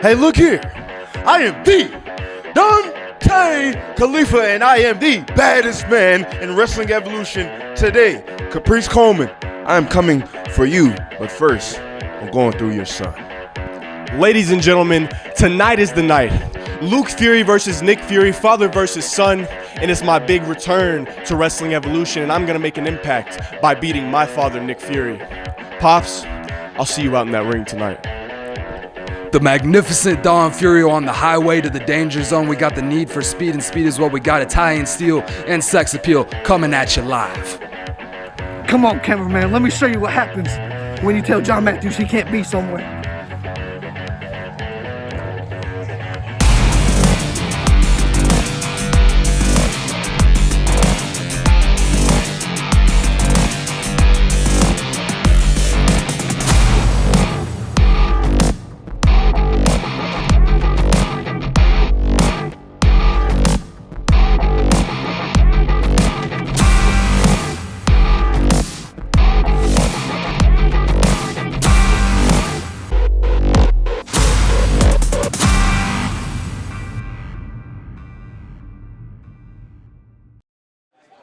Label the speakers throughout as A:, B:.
A: Hey, look here. I am the Dontay Khalifah, and I am the baddest man in Wrestling Evolution today. Caprice Coleman, I am coming for you, but first, I'm going through your son.
B: Ladies and gentlemen, tonight is the night. Luke Fury versus Nick Fury, father versus son, and it's my big return to Wrestling Evolution, and I'm going to make an impact by beating my father, Nick Fury. Pops, I'll see you out in that ring tonight.
C: The magnificent Don Furio on the highway to the danger zone. We got the need for speed, and speed is what we got. Italian steel and sex appeal coming at you live.
D: Come on, cameraman, let me show you what happens when you tell John Matthews he can't be somewhere.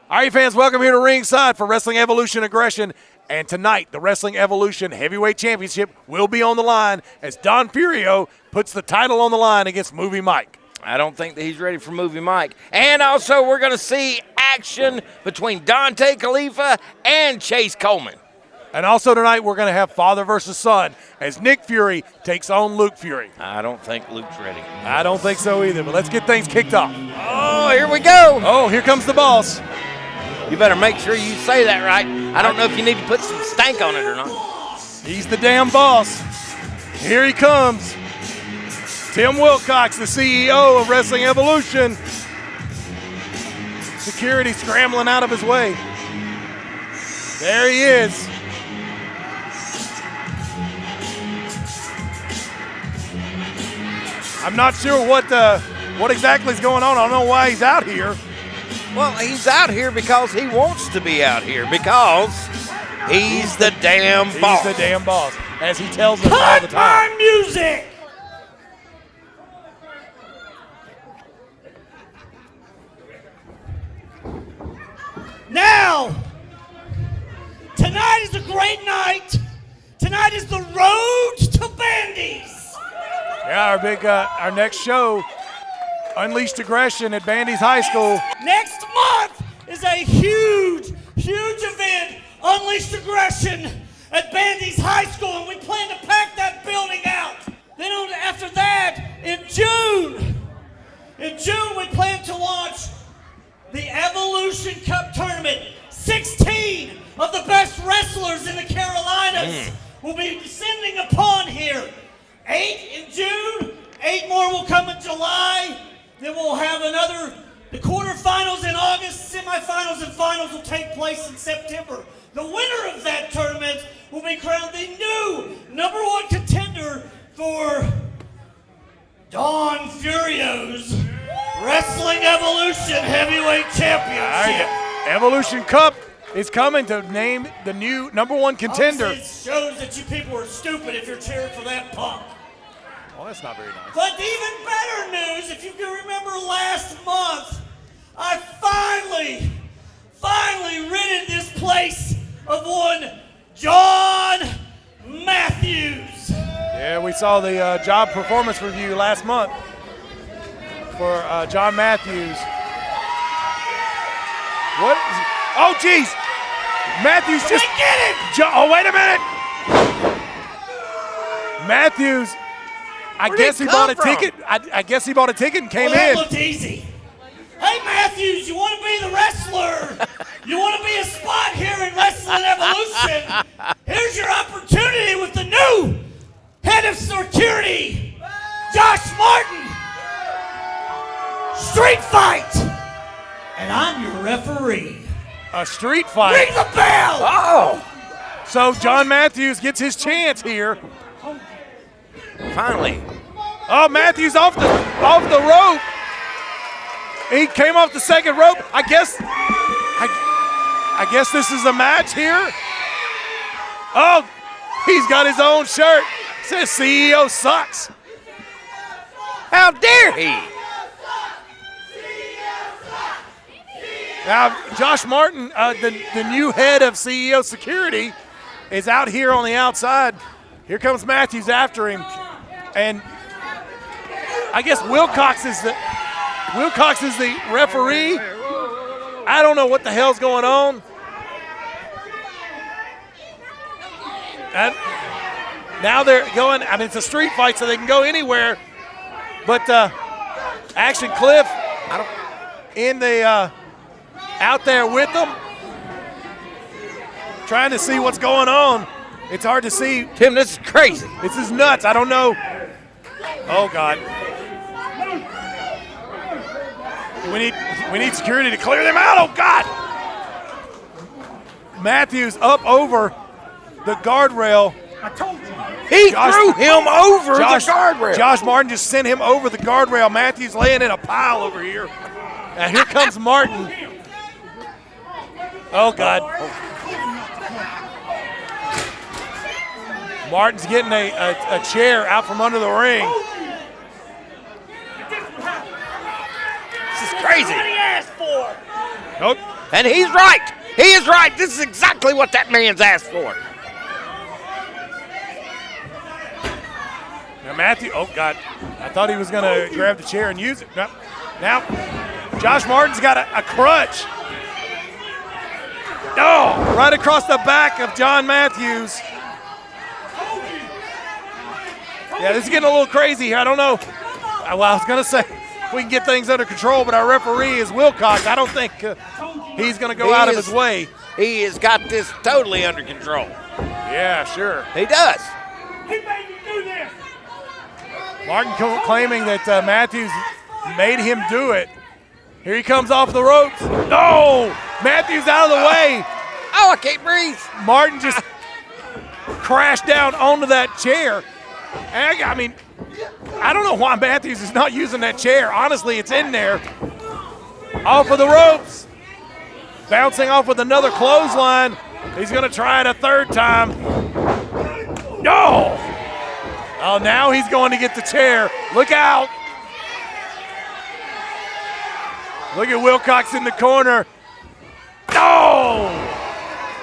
E: All right, fans, welcome here to ringside for Wrestling Evolution Aggression. And tonight, the Wrestling Evolution Heavyweight Championship will be on the line as Don Furio puts the title on the line against Movie Myk.
F: I don't think that he's ready for Movie Myk. And also, we're going to see action between Dontay Khalifah and Chayce Coleman.
E: And also tonight, we're going to have father versus son as Nick Fury takes on Luke Fury.
F: I don't think Luke's ready.
E: I don't think so either, but let's get things kicked off.
F: Oh, here we go.
E: Oh, here comes the boss.
F: You better make sure you say that right. I don't know if you need to put some stank on it or not.
E: He's the damn boss. Here he comes. Tim Wilcox, the CEO of Wrestling Evolution. Security scrambling out of his way. There he is. I'm not sure what exactly is going on. I don't know why he's out here.
F: Well, he's out here because he wants to be out here, because he's the damn boss.
E: He's the damn boss, as he tells us all the time.
G: Cut my music! Now, tonight is a great night. Tonight is the road to Bandy's.
E: Yeah, our next show, Unleashed Aggression at Bandy's High School.
G: Next month is a huge event, Unleashed Aggression at Bandy's High School, and we plan to pack that building out. Then after that, in June, we plan to launch the Evolution Cup Tournament. 16 of the best wrestlers in the Carolinas will be descending upon here. 8 in June, 8 more will come in July. Then we'll have the quarterfinals in August, semifinals and finals will take place in September. The winner of that tournament will be crowned the new #1 contender for Don Furio's Wrestling Evolution Heavyweight Championship.
E: Evolution Cup is coming to name the new #1 contender.
G: Obviously, it shows that you people are stupid if you're cheering for that punk.
E: Well, that's not very nice.
G: But even better news, if you can remember last month, I finally ridded this place of one John Matthews.
E: Yeah, we saw the job performance review last month for John Matthews. What? Oh, geez. Matthews just.
G: We get it!
E: Oh, wait a minute. Matthews. I guess he bought a ticket. I guess he bought a ticket and came in.
G: That looked easy. Hey, Matthews, you want to be the wrestler? You want to be a spot here in Wrestling Evolution? Here's your opportunity with the new head of security, Josh Martin. Street fight. And I'm your referee.
E: A street fight.
G: Ring the bell.
F: Oh!
E: So John Matthews gets his chance here.
F: Finally.
E: Oh, Matthews off the rope. He came off the second rope. I guess this is a match here. Oh, he's got his own shirt. It says CEO sucks.
F: How dare he?
E: Now, Josh Martin, the new head of CEO Security, is out here on the outside. Here comes Matthews after him. And I guess Wilcox is the referee. I don't know what the hell's going on. And now they're going, I mean, it's a street fight, so they can go anywhere. But Action Cliff out there with them, trying to see what's going on. It's hard to see.
F: Tim, this is crazy.
E: This is nuts. I don't know. Oh, God. We need security to clear them out. Oh, God. Matthews up over the guardrail.
G: I told you.
F: He threw him over the guardrail.
E: Josh Martin just sent him over the guardrail. Matthews laying in a pile over here. Now here comes Martin. Oh, God. Martin's getting a chair out from under the ring.
F: This is crazy.
G: What he asked for.
E: Nope.
F: And he's right. He is right. This is exactly what that man's asked for.
E: Now Matthew, oh God, I thought he was going to grab the chair and use it. No. Now, Josh Martin's got a crutch. Oh, right across the back of John Matthews. Yeah, this is getting a little crazy here. I don't know. Well, I was going to say if we can get things under control, but our referee is Wilcox. I don't think he's going to go out of his way.
F: He has got this totally under control.
E: Yeah, sure.
F: He does.
G: He made me do this.
E: Martin claiming that Matthews made him do it. Here he comes off the ropes. No! Matthews out of the way.
F: Oh, I can't breathe.
E: Martin just crashed down onto that chair. And I mean, I don't know why Matthews is not using that chair. Honestly, it's in there. Off of the ropes. Bouncing off with another clothesline. He's going to try it a third time. No! Oh, now he's going to get the chair. Look out. Look at Wilcox in the corner. No!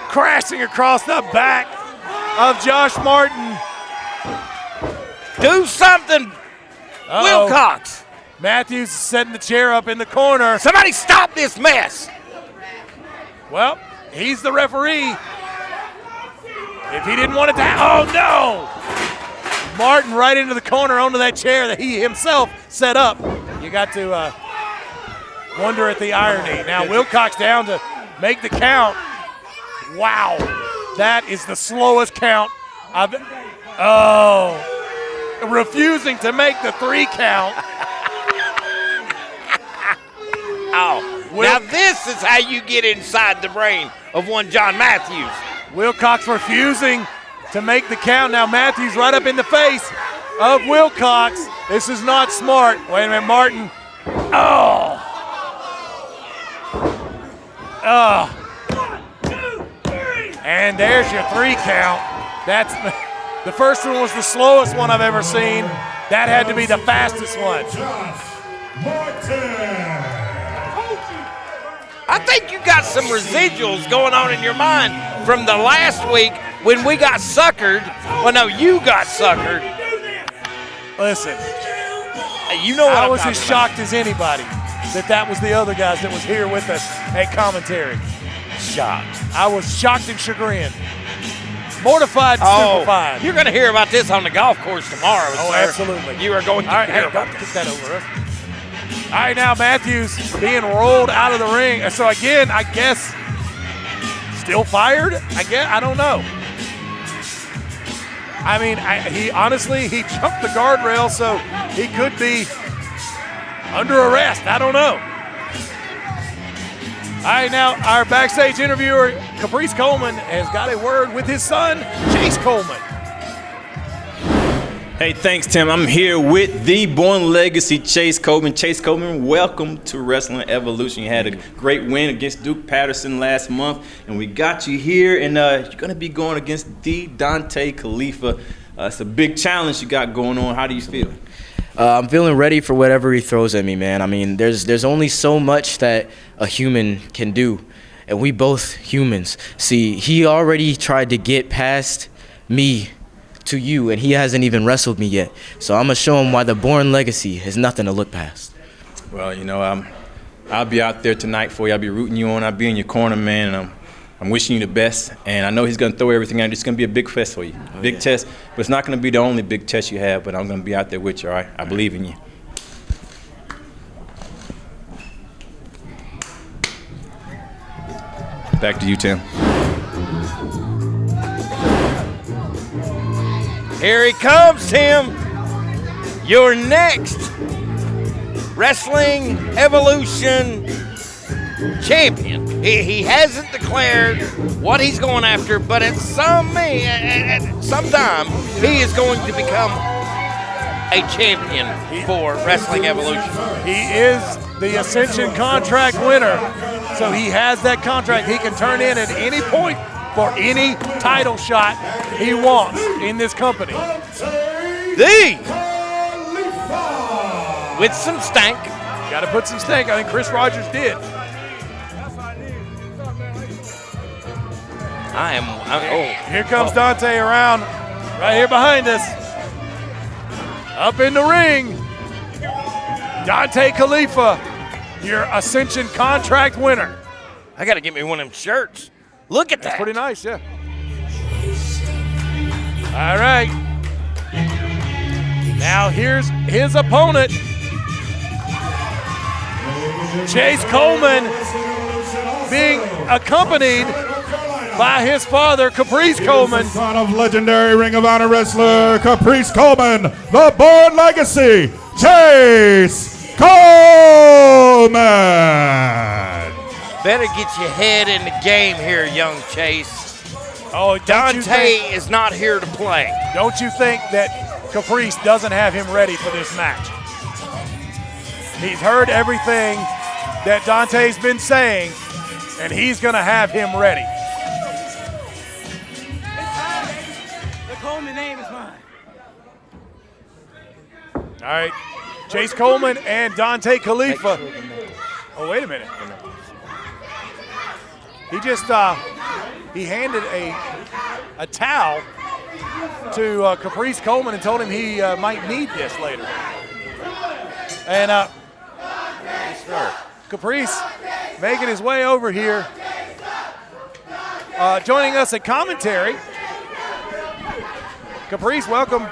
E: Crashing across the back of Josh Martin.
F: Do something, Wilcox.
E: Matthews is setting the chair up in the corner.
F: Somebody stop this mess.
E: Well, he's the referee. If he didn't want it to oh no! Martin right into the corner onto that chair that he himself set up. You got to wonder at the irony. Now Wilcox down to make the count. Wow, that is the slowest count I've. Oh, refusing to make the 3 count.
F: Oh, now this is how you get inside the brain of one John Matthews.
E: Wilcox refusing to make the count. Now Matthews right up in the face of Wilcox. This is not smart. Wait a minute, Martin. Oh. Oh.
G: 1, 2, 3.
E: And there's your 3 count. That's the first one was the slowest one I've ever seen. That had to be the fastest one.
F: I think you got some residuals going on in your mind from the last week when we got suckered. Well, no, you got suckered.
E: Listen,
F: You know what
E: I
F: I'm
E: was
F: talking
E: as
F: about.
E: shocked as anybody that was the other guys that was here with us at commentary.
F: Shocked.
E: I was shocked and chagrined. Mortified and stupefied.
F: You're going to hear about this on the golf course tomorrow,
E: Oh,
F: sir.
E: absolutely.
F: You are going to
E: All right,
F: hear
E: hey,
F: about
E: don't
F: this.
E: kick that over us. All right, now Matthews being rolled out of the ring. So again, I guess still fired? I don't know. I mean, he honestly jumped the guardrail, so he could be under arrest. I don't know. All right, now our backstage interviewer, Caprice Coleman, has got a word with his son, Chayce Coleman.
H: Hey, thanks, Tim. I'm here with the Born Legacy Chayce Coleman. Chayce Coleman, welcome to Wrestling Evolution. You had a great win against Duke Patterson last month, and we got you here, and you're going to be going against the Dante Khalifa. It's a big challenge you got going on. How do you feel?
I: I'm feeling ready for whatever he throws at me, man. I mean, there's only so much that a human can do, and we both humans. See, he already tried to get past me to you, and he hasn't even wrestled me yet. So I'm gonna show him why the Born Legacy is nothing to look past.
H: Well, you know, I'll be out there tonight for you. I'll be rooting you on. I'll be in your corner, man. And I'm wishing you the best. And I know he's going to throw everything at you. It's going to be a big fest for you. Big test. But it's not going to be the only big test you have, but I'm going to be out there with you, all right? I believe in you. Back to you, Tim.
F: Here he comes, Tim. Your next Wrestling Evolution champion. He hasn't declared what he's going after, but at some time he is going to become a champion for Wrestling Evolution.
E: He is the Ascension contract winner, so he has that contract he can turn in at any point for any title shot he wants in this company.
F: With some stank.
E: Got to put some stank. I think Chris Rogers did. Here comes Dante around, right here behind us. Up in the ring, Dontay Khalifah, your Ascension contract winner.
F: I got to get me one of them shirts. Look at that.
E: That's pretty nice, yeah. All right. Now here's his opponent, Chayce Coleman, being accompanied by his father, Caprice Coleman.
J: Son of legendary Ring of Honor wrestler Caprice Coleman, the Born Legacy, Chayce Coleman.
F: Better get your head in the game here, young Chayce.
E: Oh,
F: Dante is not here to play.
E: Don't you think that Caprice doesn't have him ready for this match? He's heard everything that Dante's been saying, and he's going to have him ready.
G: The Coleman name is mine.
E: All right, Chayce Coleman and Dontay Khalifah. Oh, wait a minute. He just he handed a towel to Caprice Coleman and told him he might need this later. And Caprice making his way over here, joining us at commentary. Caprice, welcome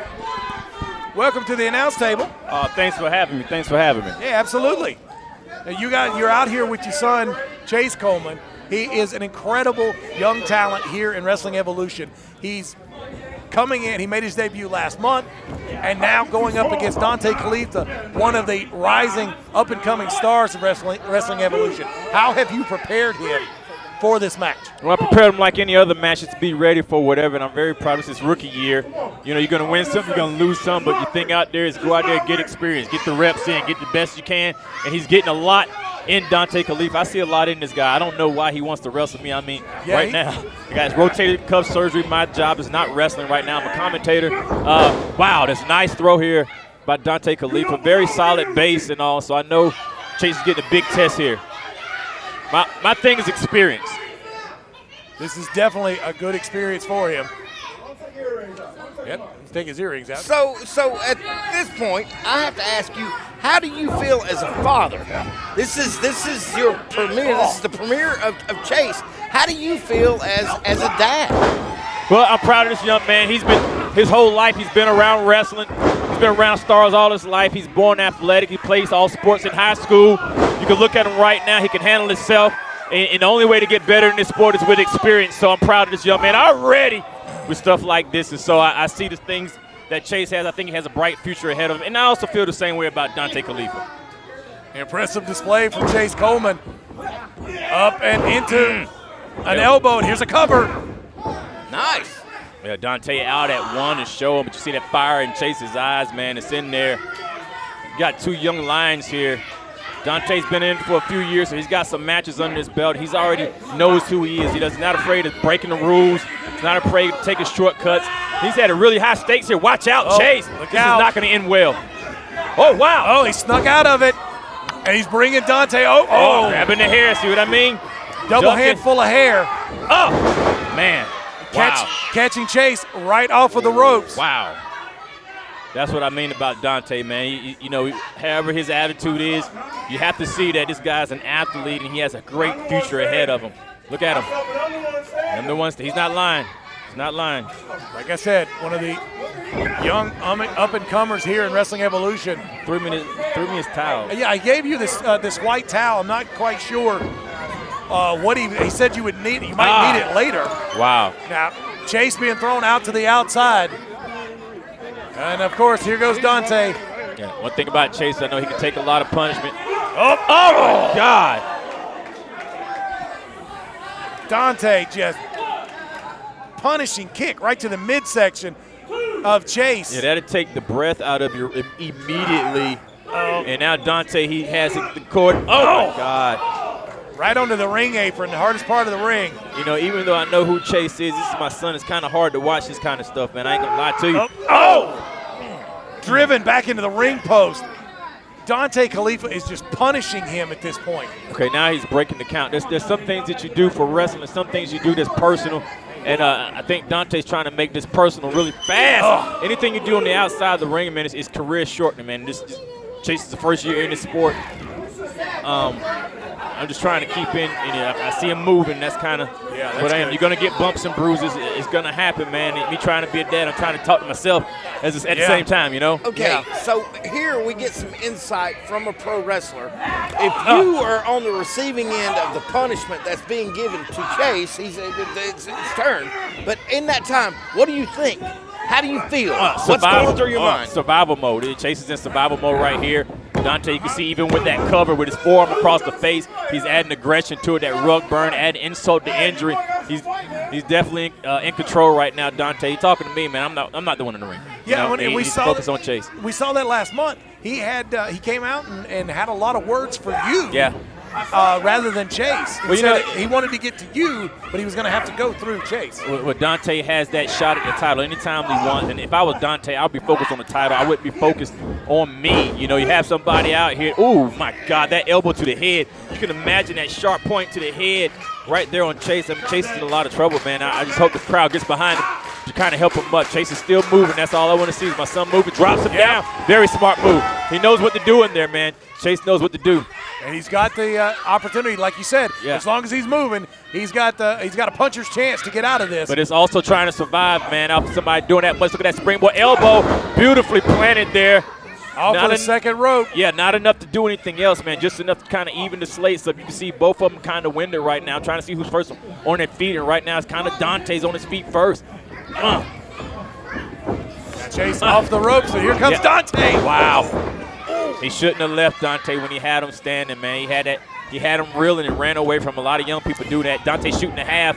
E: to the announce table.
K: Thanks for having me.
E: Yeah, absolutely. You're out here with your son, Chayce Coleman. He is an incredible young talent here in Wrestling Evolution. He's coming in. He made his debut last month, and now going up against Dontay Khalifah, one of the rising up-and-coming stars of Wrestling Evolution. How have you prepared him for this match?
K: Well, I prepared him like any other match to be ready for whatever, and I'm very proud of this rookie year. You know, you're going to win some, you're going to lose some, but your thing out there is go out there and get experience, get the reps in, get the best you can, and he's getting a lot in Dontay Khalifah. I see a lot in this guy. I don't know why he wants to wrestle me. I mean, right now, the guy's rotated cuff surgery. My job is not wrestling right now. I'm a commentator. Wow, that's a nice throw here by Dontay Khalifah. Very solid base and all, so I know Chayce is getting a big test here. My thing is experience.
E: This is definitely a good experience for him. Yep, let's take his earrings out.
F: So at this point, I have to ask you, how do you feel as a father? This is your premiere. This is the premiere of Chayce. How do you feel as a dad?
K: Well, I'm proud of this young man. His whole life he's been around wrestling. He's been around stars all his life. He's born athletic. He plays all sports in high school. You can look at him right now. He can handle himself. And the only way to get better in this sport is with experience. So I'm proud of this young man. I'm ready with stuff like this. And so I see the things that Chayce has. I think he has a bright future ahead of him. And I also feel the same way about Dontay Khalifah.
E: Impressive display from Chayce Coleman. Up and into an elbow, and here's a cover.
F: Nice.
K: Yeah, Dante out at one and show him, but you see that fire in Chase's eyes, man. It's in there. You got two young lions here. Dante's been in for a few years, so he's got some matches under his belt. He's already knows who he is. He's not afraid of breaking the rules. He's not afraid to take his shortcuts. He's had a really high stakes here. Watch out, Chayce. This is not going to end well. Oh, wow.
E: Oh, he snuck out of it. And he's bringing Dante. Oh.
K: Grabbing the hair, see what I mean?
E: Double
K: Ducking.
E: handful of hair.
K: Oh, man. Wow.
E: Catching Chayce right off of the ropes.
K: Wow. That's what I mean about Dante, man. You know, however his attitude is, you have to see that this guy's an athlete and he has a great future ahead of him. Look at him. He's not lying. He's not lying.
E: Like I said, one of the young up-and-comers here in Wrestling Evolution.
K: Threw me his towel.
E: Yeah, I gave you this this white towel. I'm not quite sure what he said you would need. You might need it later.
K: Wow.
E: Now, Chayce being thrown out to the outside. And, of course, here goes Dante.
K: Yeah, one thing about Chayce, I know he can take a lot of punishment. Oh my God.
E: Dante just punishing kick right to the midsection of Chayce.
K: Yeah, that'll take the breath out of you immediately. And now Dante, he has the cord. Oh my God.
E: Right onto the ring apron, the hardest part of the ring.
K: You know, even though I know who Chayce is, this is my son, it's kind of hard to watch this kind of stuff, man. I ain't gonna lie to you.
E: Driven back into the ring post. Dontay Khalifah is just punishing him at this point.
K: Okay, now he's breaking the count. There's some things that you do for wrestling, some things you do that's personal. And I think Dante's trying to make this personal really fast. Anything you do on the outside of the ring, man, is career shortening, man. This Chayce is the first year in the sport. I'm just trying to keep in. I see him moving. That's kind of what I am. You're going to get bumps and bruises. It's going to happen, man. And me trying to be a dad, I'm trying to talk to myself at the same time, you know?
F: Okay, so here we get some insight from a pro wrestler. If you are on the receiving end of the punishment that's being given to Chayce, it's his turn. But in that time, what do you think? How do you feel? What's going through your mind?
K: Survival mode. Chayce is in survival mode right here. Dante, you can see even with that cover, with his forearm across the face, he's adding aggression to it, that rug burn, adding insult to injury. He's definitely in control right now, Dante. He's talking to me, man. I'm not the one in the ring.
E: Yeah,
K: and we saw focus on Chayce.
E: We saw that last month. He came out and had a lot of words for you.
K: Yeah.
E: Rather than Chayce. Well, he wanted to get to you, but he was going to have to go through Chayce.
K: Well, Dante has that shot at the title anytime he wants. And if I was Dante, I'd be focused on the title. I wouldn't be focused on me. You know, you have somebody out here. Oh, my God, that elbow to the head. You can imagine that sharp point to the head right there on Chayce. I mean, Chayce is in a lot of trouble, man. I just hope the crowd gets behind him to kind of help him up. Chayce is still moving. That's all I want to see is my son moving. Drops him down. Very smart move. He knows what to do in there, man. Chayce knows what to do.
E: And he's got the opportunity, like you said.
K: Yeah.
E: As long as he's moving, he's got a puncher's chance to get out of this.
K: But it's also trying to survive, man. After somebody doing that much, look at that springboard elbow, beautifully planted there.
E: Off of the second rope.
K: Yeah, not enough to do anything else, man. Just enough to kind of even the slate. So you can see both of them kind of winded right now. Trying to see who's first on their feet, and right now it's kind of Dante's on his feet first.
E: Chayce off the ropes, so here comes Dante.
K: Wow. He shouldn't have left Dante when he had him standing, man. He had him reeling and ran away from. A lot of young people do that. Dante shooting a half.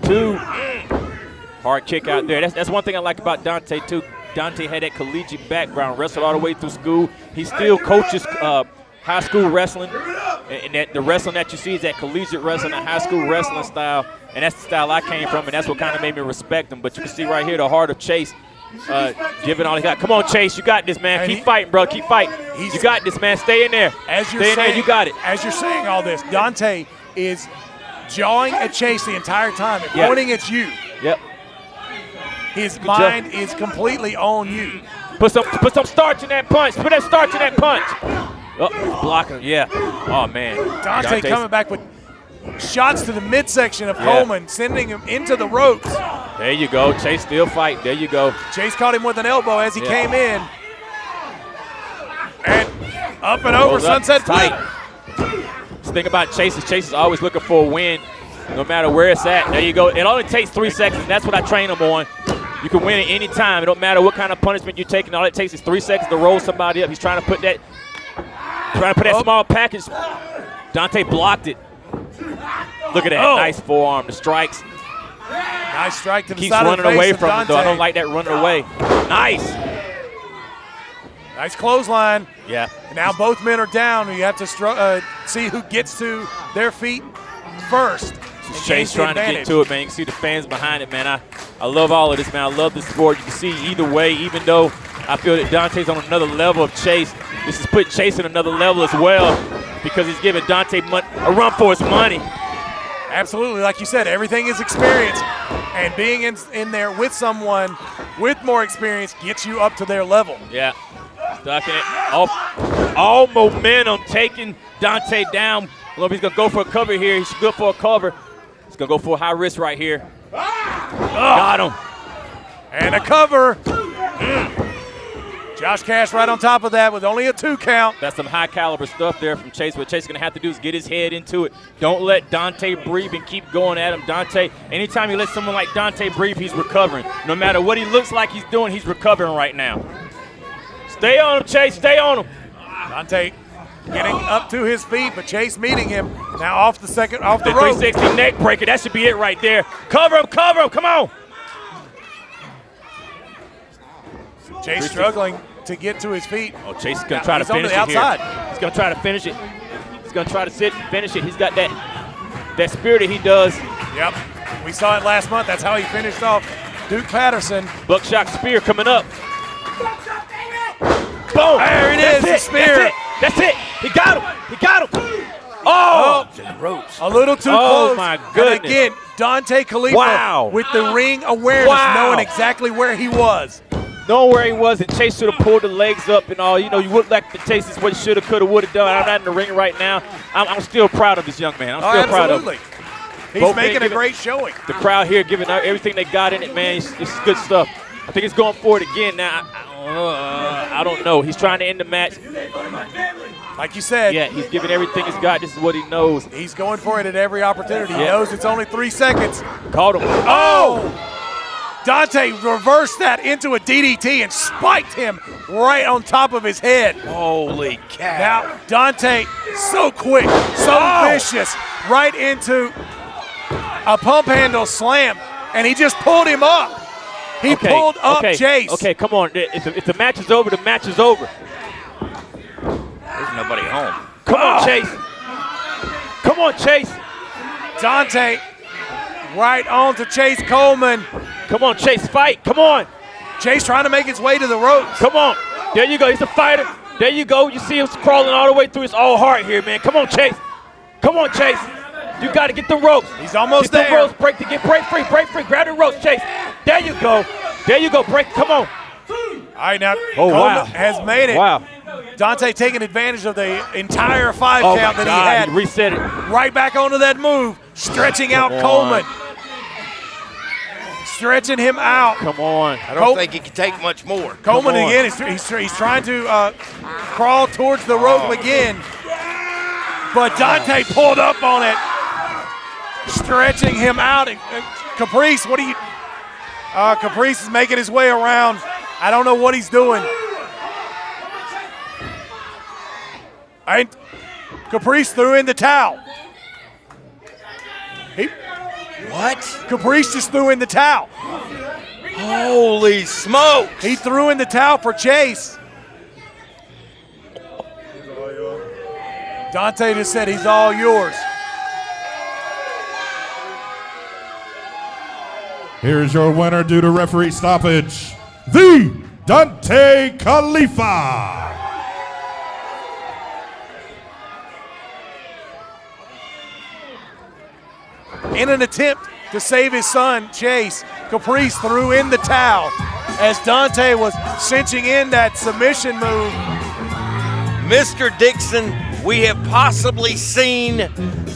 K: 2. Hard kick out there. That's one thing I like about Dante, too. Dante had that collegiate background, wrestled all the way through school. He still coaches high school wrestling. And that the wrestling that you see is that collegiate wrestling, that high school wrestling style. And that's the style I came from, and that's what kind of made me respect him. But you can see right here the heart of Chayce. Giving all he got. Come on, Chayce. You got this, man. Keep fighting, bro. Keep fighting. You got this, man. Stay in there. Stay in there. You got it.
E: As you're saying all this, Dante is jawing at Chayce the entire time and pointing at you.
K: Yep.
E: His mind is completely on you.
K: Put some starch in that punch. Put that starch in that punch. Oh, blocking him. Yeah. Oh, man.
E: Dante coming back with shots to the midsection of Coleman, sending him into the ropes.
K: There you go. Chayce still fighting. There you go.
E: Chayce caught him with an elbow as he came in. And up and over, sunset flip.
K: The thing about Chayce is always looking for a win, no matter where it's at. There you go. It only takes 3 seconds. That's what I train him on. You can win at any time. It don't matter what kind of punishment you're taking. All it takes is 3 seconds to roll somebody up. He's trying to put that small package. Dante blocked it. Look at that. Nice forearm. The strikes.
E: Nice strike to the
K: Keeps
E: side of the
K: running
E: face
K: away
E: of
K: from him,
E: Dante.
K: though. I don't like that running away. Nice.
E: Nice clothesline.
K: Yeah.
E: And now both men are down. You have to see who gets to their feet first.
K: Chayce trying to get to it, man. You can see the fans behind it, man. I love all of this, man. I love the sport. You can see either way, even though I feel that Dante's on another level of Chayce. This is putting Chayce on another level as well because he's giving Dante a run for his money.
E: Absolutely, like you said, everything is experience, and being in there with someone with more experience gets you up to their level.
K: Yeah, stuck in it. All momentum taking Dante down. I don't know if he's going to go for a cover here. He's good for a cover. He's going to go for a high risk right here. Got him.
E: And a cover. Josh Cash right on top of that with only a 2 count.
K: That's some high caliber stuff there from Chayce. What Chayce is going to have to do is get his head into it. Don't let Dante breathe and keep going at him. Dante, anytime you let someone like Dante breathe, he's recovering. No matter what he looks like he's doing, he's recovering right now. Stay on him, Chayce. Stay on him.
E: Dante getting up to his feet, but Chayce meeting him. Now off the rope.
K: 360 neck breaker. That should be it right there. Cover him, cover him. Come on.
E: Chayce struggling to get to his feet.
K: Oh, Chayce is going to try to finish it here. He's going to try to finish it. He's going to try to sit and finish it. He's got that spirit that he does.
E: Yep. We saw it last month. That's how he finished off Duke Patterson.
K: Buckshot spear coming up. Boom.
E: There it is, the spear.
K: That's it. He got him. He got him. Oh.
E: A little too close.
K: Oh, my goodness.
E: And again, Dontay Khalifah with the ring awareness, knowing exactly where he was.
K: Knowing where he was, and Chayce should have pulled the legs up and all. You know, you would like the Chayce is what he should have, could have, would have done. I'm not in the ring right now. I'm still proud of this young man. I'm still proud of him.
E: He's making a great showing.
K: The crowd here giving everything they got in it, man. It's good stuff. I think he's going for it again now. I don't know. He's trying to end the match.
E: Like you said.
K: Yeah, he's giving everything he's got. This is what he knows.
E: He's going for it at every opportunity. He knows it's only 3 seconds.
K: Caught him.
E: Oh! Dante reversed that into a DDT and spiked him right on top of his head.
F: Holy cow.
E: Now, Dante, so quick, so vicious, right into a pump handle slam, and he just pulled him up. He pulled up Chayce.
K: Okay, come on. If the match is over, the match is over.
F: There's nobody home.
K: Come on, Chayce. Come on, Chayce.
E: Dante right on to Chayce Coleman.
K: Come on, Chayce, fight. Come on.
E: Chayce trying to make his way to the ropes.
K: Come on. There you go. He's a fighter. There you go. You see him crawling all the way through his all heart here, man. Come on, Chayce. Come on, Chayce. You got to get the ropes.
E: He's almost
K: there.
E: Get
K: the ropes. Break free. Break free. Grab the ropes, Chayce. There you go. There you go. Break. Come on.
E: All right, now
K: Coleman
E: has made it.
K: Wow.
E: Dante taking advantage of the entire 5 count that he had.
K: He reset it.
E: Right back onto that move. Stretching out Coleman. Stretching him out.
K: Come on.
F: I don't think he can take much more.
E: Coleman again, he's trying to crawl towards the rope again. But Dante pulled up on it. Stretching him out. Caprice, what do you... Caprice is making his way around. I don't know what he's doing. And Caprice threw in the towel.
F: What?
E: Caprice just threw in the towel.
F: Holy smokes.
E: He threw in the towel for Chayce. Dante just said he's all yours.
J: Here's your winner due to referee stoppage, the Dontay Khalifah.
E: In an attempt to save his son, Chayce, Caprice threw in the towel as Dante was cinching in that submission move.
F: Mr. Dixon, we have possibly seen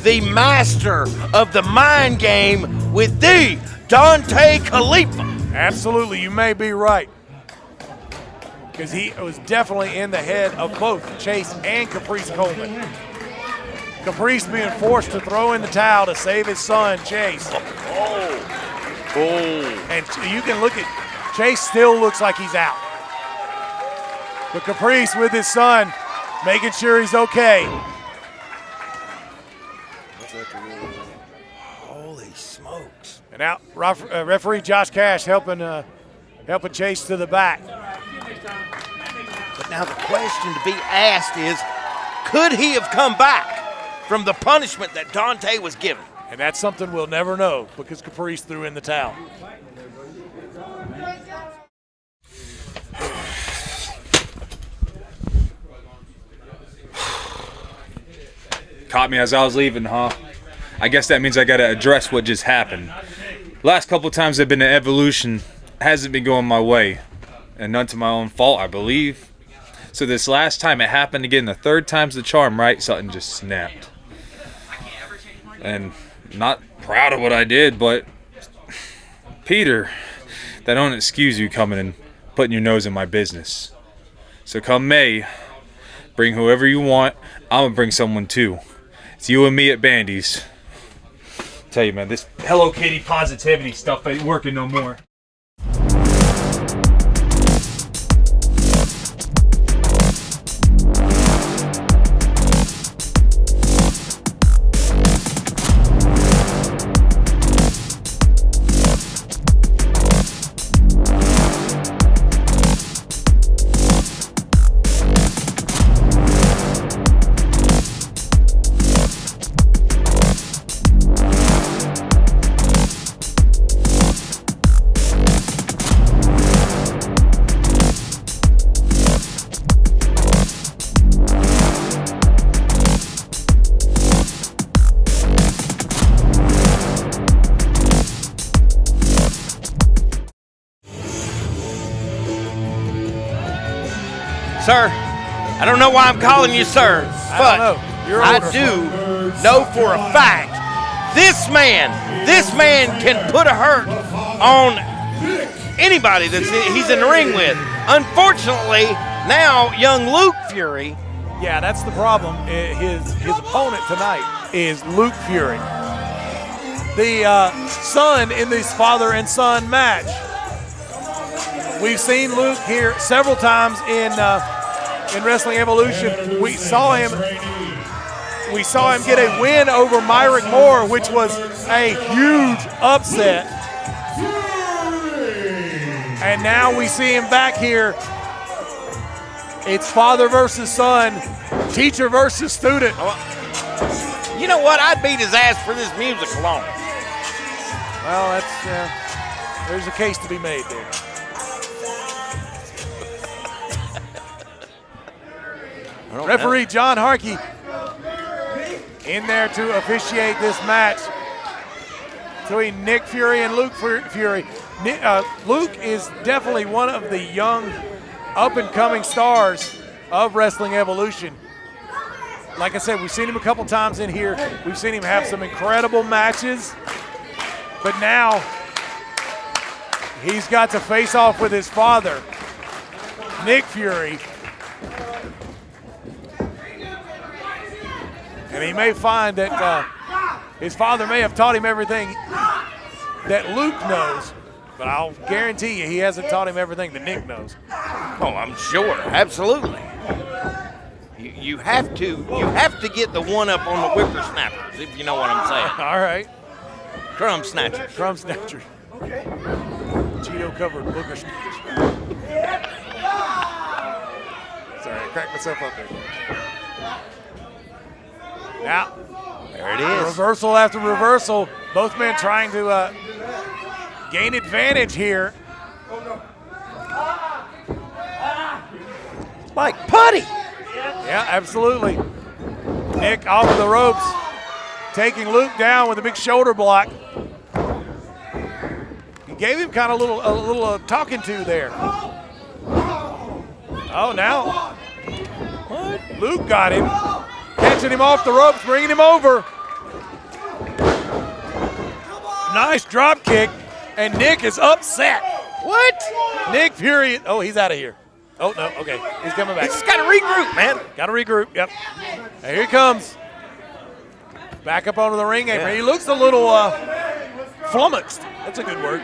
F: the master of the mind game with the Dontay Khalifah.
E: Absolutely, you may be right. Because he was definitely in the head of both Chayce and Caprice Coleman. Caprice being forced to throw in the towel to save his son, Chayce. And you can look at, Chayce still looks like he's out. But Caprice with his son, making sure he's okay.
F: Holy smokes.
E: And now referee Josh Cash helping Chayce to the back.
F: But now the question to be asked is, could he have come back from the punishment that Dante was given?
E: And that's something we'll never know because Caprice threw in the towel.
L: caught me as I was leaving, huh? I guess that means I gotta address what just happened. Last couple times I've been to Evolution, hasn't been going my way. And none to my own fault, I believe. So this last time it happened again, the third time's the charm, right? Something just snapped. And not proud of what I did, but Peter, that don't excuse you coming and putting your nose in my business. So come May, bring whoever you want. I'm gonna bring someone too. It's you and me at Bandy's. Tell you, man, this Hello Kitty positivity stuff ain't working no more.
F: Sir, I don't know why I'm calling you sir, but I do know for a fact this man can put a hurt on anybody that he's in the ring with. Unfortunately, now young Luke Fury.
E: Yeah, that's the problem. His opponent tonight is Luke Fury, the son in this father and son match. We've seen Luke here several times in Wrestling Evolution. We saw him get a win over Myrick Moore, which was a huge upset. And now we see him back here. It's father versus son, teacher versus student.
F: You know what? I'd beat his ass for this music alone.
E: Well, that's there's a case to be made there. Referee John Harkey in there to officiate this match between Nick Fury and Luke Fury. Luke is definitely one of the young, up-and-coming stars of Wrestling Evolution. Like I said, we've seen him a couple times in here. We've seen him have some incredible matches. But now he's got to face off with his father, Nick Fury. And he may find that his father may have taught him everything that Luke knows, but I'll guarantee you he hasn't taught him everything that Nick knows.
F: Oh, I'm sure, absolutely. You have to get the one up on the whippersnappers, if you know what I'm saying.
E: All right.
F: Crumb snatchers.
E: Crumb snatchers. Okay. Cheeto covered booger snatch. Sorry, I cracked myself up there. Now,
F: there it is.
E: Reversal after reversal. Both men trying to gain advantage here.
F: Like putty.
E: Yeah, absolutely. Nick off of the ropes, taking Luke down with a big shoulder block. He gave him kind of a little talking to there. Oh, now what? Luke got him. Catching him off the ropes, bringing him over. Nice drop kick, and Nick is upset.
F: What?
E: Nick Fury, oh, he's out of here. Oh, no, okay, he's coming back.
F: He's got to regroup, man.
E: Got to regroup, yep. And here he comes. Back up onto the ring apron. He looks a little flummoxed. That's a good word.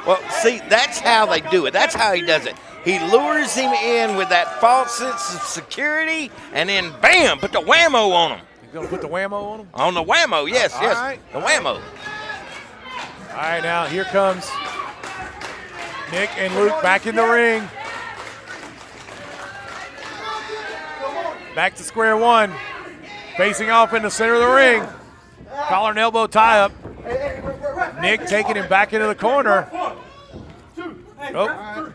F: Well, see, that's how they do it. That's how he does it. He lures him in with that false sense of security, and then bam, put the whammo on him.
E: He's going to put the whammo on him?
F: On the whammo, yes, yes.
E: Right.
F: The whammo.
E: All right, now here comes Nick and Luke back in the ring. Back to square one. Facing off in the center of the ring. Collar and elbow tie up. Nick taking him back into the corner. Oh.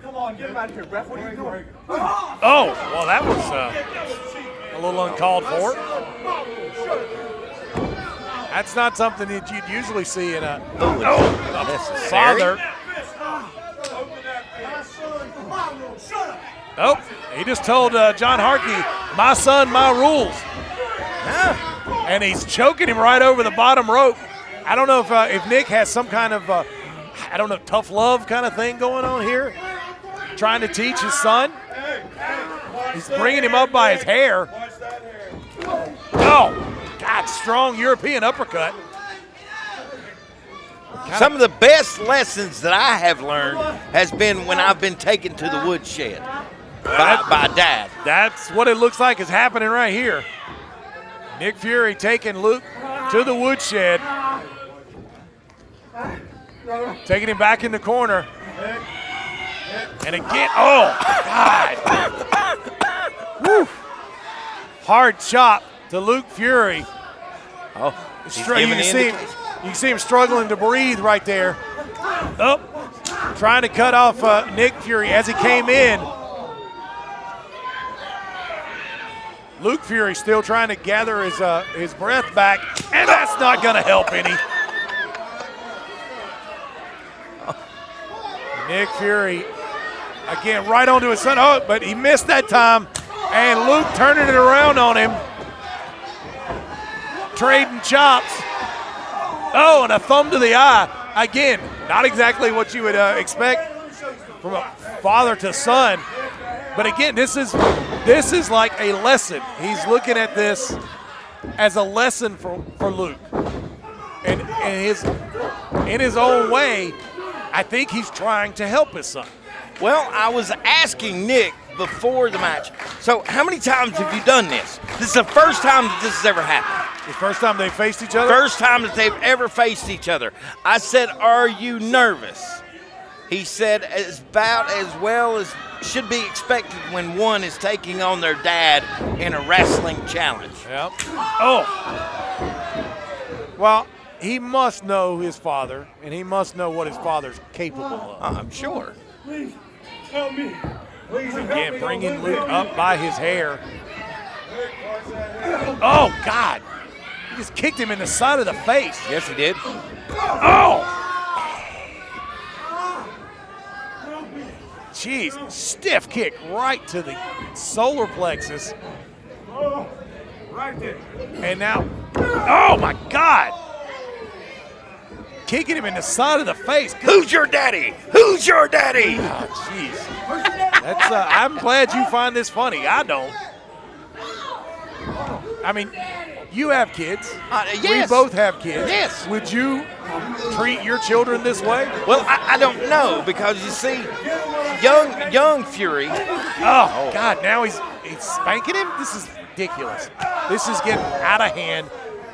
G: Come on, get him out of here, Brett. What are you doing?
E: Oh, well, that was A little uncalled for. That's not something that you'd usually see in a father. Oh, he just told John Harkey, my son, my rules. And he's choking him right over the bottom rope. I don't know if Nick has some kind of, tough love kind of thing going on here, trying to teach his son. He's bringing him up by his hair. Oh, God, strong European uppercut.
F: Some of the best lessons that I have learned has been when I've been taken to the woodshed by Dad.
E: That's what it looks like is happening right here. Nick Fury taking Luke to the woodshed. Taking him back in the corner. And again, oh, God. Woo. Hard chop to Luke Fury.
F: Oh,
E: you can see him struggling to breathe right there. Oh, trying to cut off Nick Fury as he came in. Luke Fury still trying to gather his breath back, and that's not going to help any. Nick Fury, again, right onto his son. Oh, but he missed that time, and Luke turning it around on him. Trading chops. Oh, and a thumb to the eye. Again, not exactly what you would expect from a father to son. But again, this is like a lesson. He's looking at this as a lesson for Luke. And in his own way, I think he's trying to help his son.
F: Well, I was asking Nick before the match, so how many times have you done this? This is the first time that this has ever happened.
E: The first time they faced each other?
F: First time that they've ever faced each other. I said, are you nervous? He said, about as well as should be expected when one is taking on their dad in a wrestling challenge.
E: Yep. Oh. Well, he must know his father, and he must know what his father's capable of.
F: I'm sure.
D: Please help me. Please
E: again, bringing Luke up by his hair. Oh, God. He just kicked him in the side of the face.
F: Yes, he did.
E: Oh! Jeez, stiff kick right to the solar plexus.
D: Right there.
E: And now, oh, my God. Kicking him in the side of the face.
F: Who's your daddy? Who's your daddy?
E: Oh, jeez. That's. I'm glad you find this funny. I don't. I mean, you have kids.
F: Yes.
E: We both have kids.
F: Yes.
E: Would you treat your children this way?
F: Well, I don't know, because you see, young Fury.
E: Oh, God, now he's spanking him? This is ridiculous. This is getting out of hand.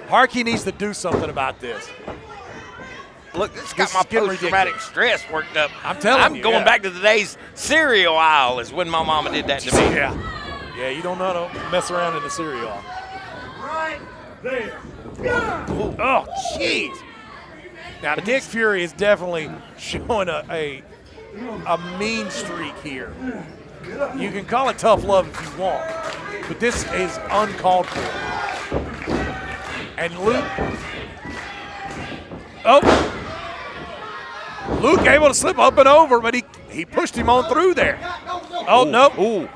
E: Harkey needs to do something about this.
F: Look, this got my post-traumatic stress worked up.
E: I'm telling you.
F: I'm going back to the days cereal aisle is when my mama did that to me.
E: Yeah. Yeah, you don't know how to mess around in the cereal aisle.
D: Right there.
E: Oh, jeez. Now, Nick Fury is definitely showing a mean streak here. You can call it tough love if you want, but this is uncalled for. And Luke, Luke able to slip up and over, but he pushed him on through there. Oh, no.
F: Ooh,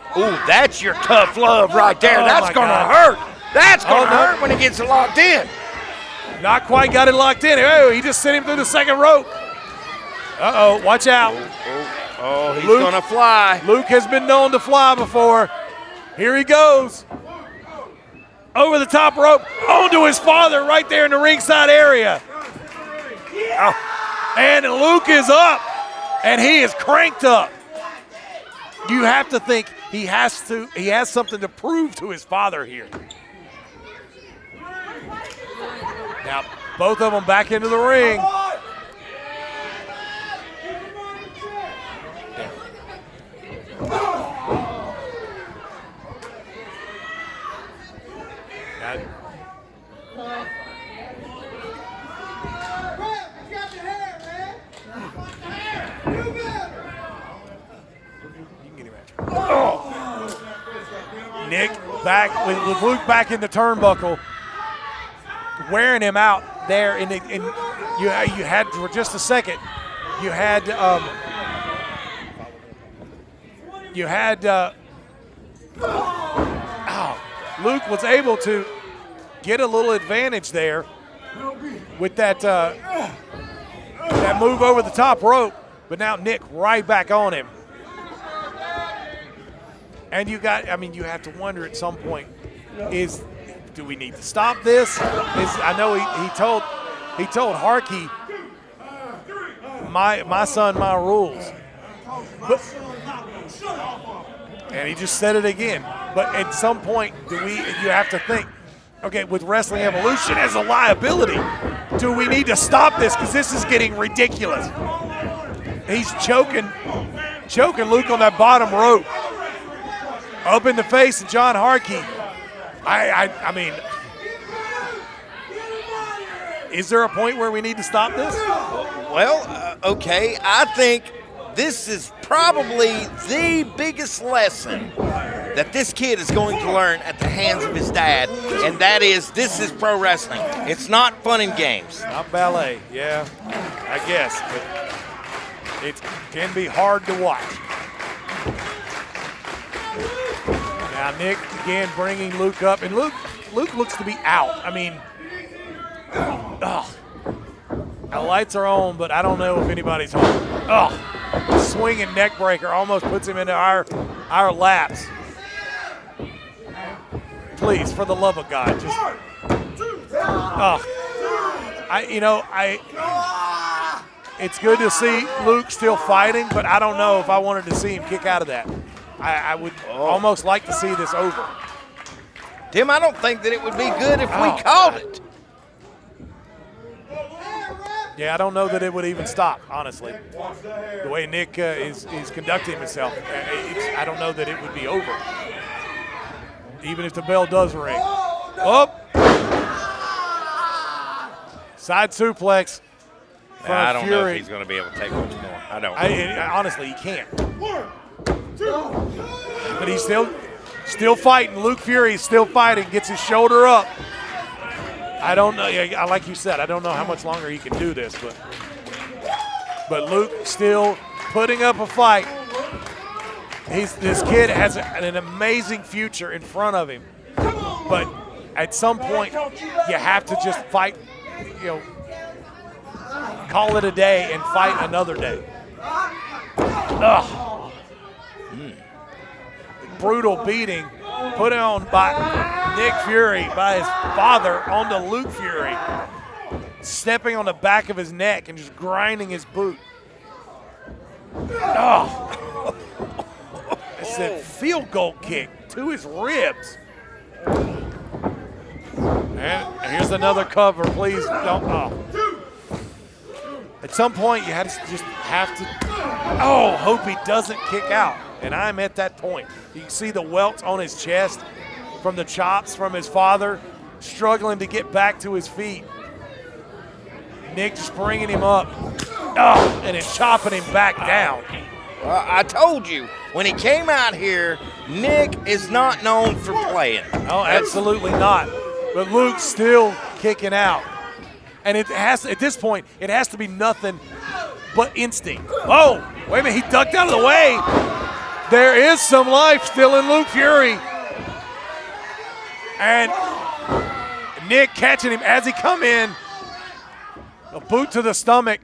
F: that's your tough love right there. That's going to hurt. That's going to hurt when it gets locked in.
E: Not quite got it locked in. Oh, he just sent him through the second rope. Uh-oh, watch out.
F: Oh, he's going to fly.
E: Luke has been known to fly before. Here he goes. Over the top rope, onto his father right there in the ringside area. Oh. And Luke is up, and he is cranked up. You have to think he has something to prove to his father here. Now, both of them back into the ring. Nick back with Luke back in the turnbuckle, wearing him out there. And you had for just a second. You had Luke was able to get a little advantage there with that move over the top rope, but now Nick right back on him. And you have to wonder at some point, do we need to stop this? I know he told Harkey, my son, my rules. And he just said it again. But at some point, you have to think, okay, with Wrestling Evolution as a liability, do we need to stop this? Because this is getting ridiculous. He's choking Luke on that bottom rope. Up in the face of John Harkey. I mean, is there a point where we need to stop this?
F: Well, okay, I think this is probably the biggest lesson that this kid is going to learn at the hands of his dad, and that is, this is pro wrestling. It's not fun and games.
E: Not ballet, yeah, I guess, but it can be hard to watch. Now Nick again bringing Luke up, and Luke looks to be out. I mean, the lights are on, but I don't know if anybody's home. Swinging neck breaker almost puts him into our laps. Please, for the love of God, just it's good to see Luke still fighting, but I don't know if I wanted to see him kick out of that. I would almost like to see this over.
F: Tim, I don't think that it would be good if we called it.
E: Yeah, I don't know that it would even stop, honestly. The way Nick is conducting himself, I don't know that it would be over. Even if the bell does ring. Oh! Side suplex.
F: I don't know if he's going to be able to take much more. I don't.
E: Honestly, he can't. But he's still fighting. Luke Fury is still fighting. Gets his shoulder up. I don't know. Like you said, I don't know how much longer he can do this, but Luke still putting up a fight. This kid has an amazing future in front of him, but at some point you have to just fight. Call it a day and fight another day. Brutal beating put on by Nick Fury, by his father, onto Luke Fury, stepping on the back of his neck and just grinding his boot. It's a field goal kick to his ribs. And here's another cover. Please don't. At some point, you just have to. Hope he doesn't kick out. And I'm at that point. You can see the welts on his chest from the chops from his father, struggling to get back to his feet. Nick just bringing him up. And then chopping him back down.
F: I told you, when he came out here, Nick is not known for playing.
E: Oh, absolutely not. But Luke's still kicking out. And at this point, it has to be nothing but instinct. Oh, wait a minute, he ducked out of the way. There is some life still in Luke Fury. And Nick catching him as he come in. A boot to the stomach.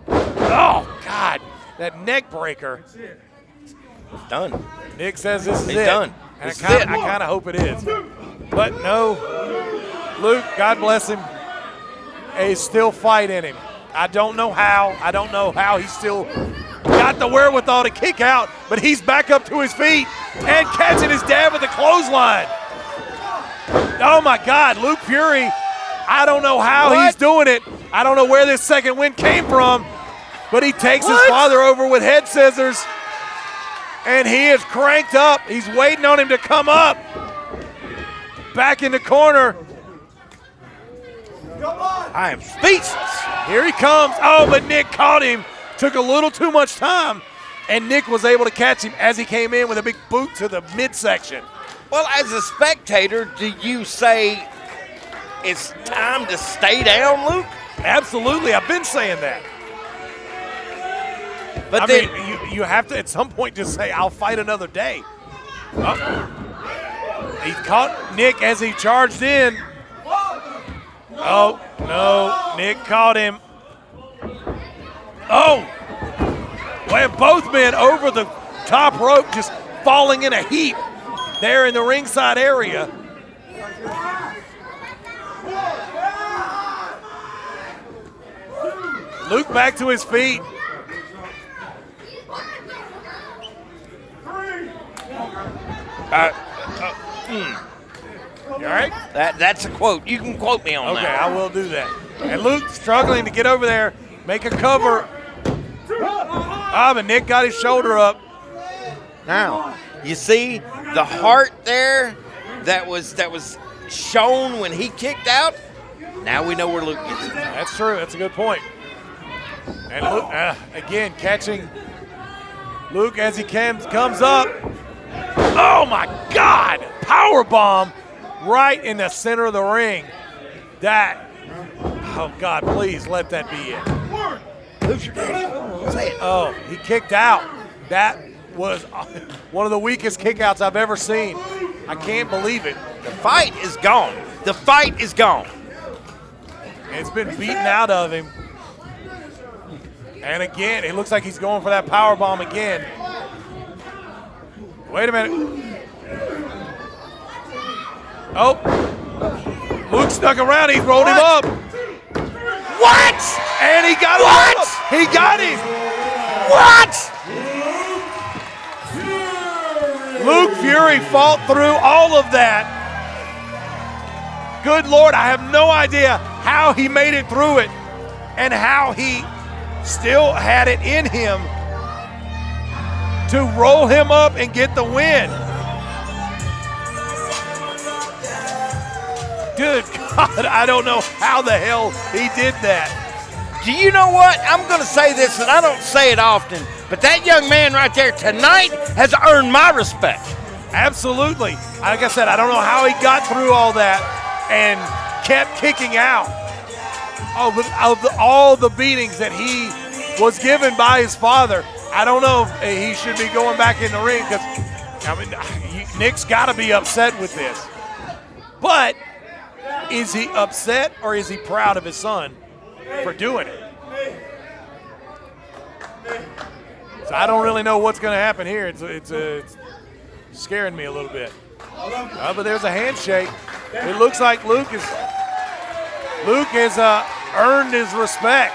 E: Oh, God, that neck breaker.
F: It's done.
E: Nick says this is
F: He's
E: it.
F: done.
E: And I kind of hope it is. But no, Luke, God bless him, is still fighting him. I don't know how. I don't know how he's still got the wherewithal to kick out, but he's back up to his feet and catching his dad with a clothesline. Oh, my God, Luke Fury, I don't know how he's doing it. I don't know where this second win came from, but he takes his father over with head scissors, and he is cranked up. He's waiting on him to come up. Back in the corner.
F: I am speechless.
E: Here he comes. Oh, but Nick caught him. Took a little too much time, and Nick was able to catch him as he came in with a big boot to the midsection.
F: Well, as a spectator, do you say it's time to stay down, Luke?
E: Absolutely. I've been saying that.
F: But
E: I
F: then
E: mean, you have to at some point just say, I'll fight another day. Oh. He caught Nick as he charged in. Oh, no. Nick caught him. Oh. Well, both men over the top rope just falling in a heap there in the ringside area. Luke back to his feet. You all right?
F: that's a quote. You can quote me on
E: Okay,
F: that.
E: I will do that. And Luke struggling to get over there, make a cover. But Nick got his shoulder up.
F: Now, you see the heart there that was shown when he kicked out? Now we know where Luke gets it.
E: That's true. That's a good point. And Luke, again, catching Luke as he comes up. Oh, my God. Power bomb right in the center of the ring. Oh, God, please let that be it.
F: Who's your daddy? Say it.
E: Oh, he kicked out. That was one of the weakest kickouts I've ever seen. I can't believe it.
F: The fight is gone. The fight is gone.
E: It's been beaten out of him. And again, it looks like he's going for that power bomb again. Wait a minute. Oh. Luke stuck around. He rolled him up.
F: What?
E: And he got him up. He got him.
F: What?
E: Luke Fury fought through all of that. Good Lord, I have no idea how he made it through it and how he still had it in him to roll him up and get the win. Good God, I don't know how the hell he did that.
F: Do you know what? I'm going to say this, and I don't say it often, but that young man right there tonight has earned my respect.
E: Absolutely. Like I said, I don't know how he got through all that and kept kicking out of all the beatings that he was given by his father. I don't know if he should be going back in the ring because, Nick's got to be upset with this. But is he upset or is he proud of his son for doing it? So I don't really know what's going to happen here. It's scaring me a little bit. But there's a handshake. It looks like Luke has earned his respect,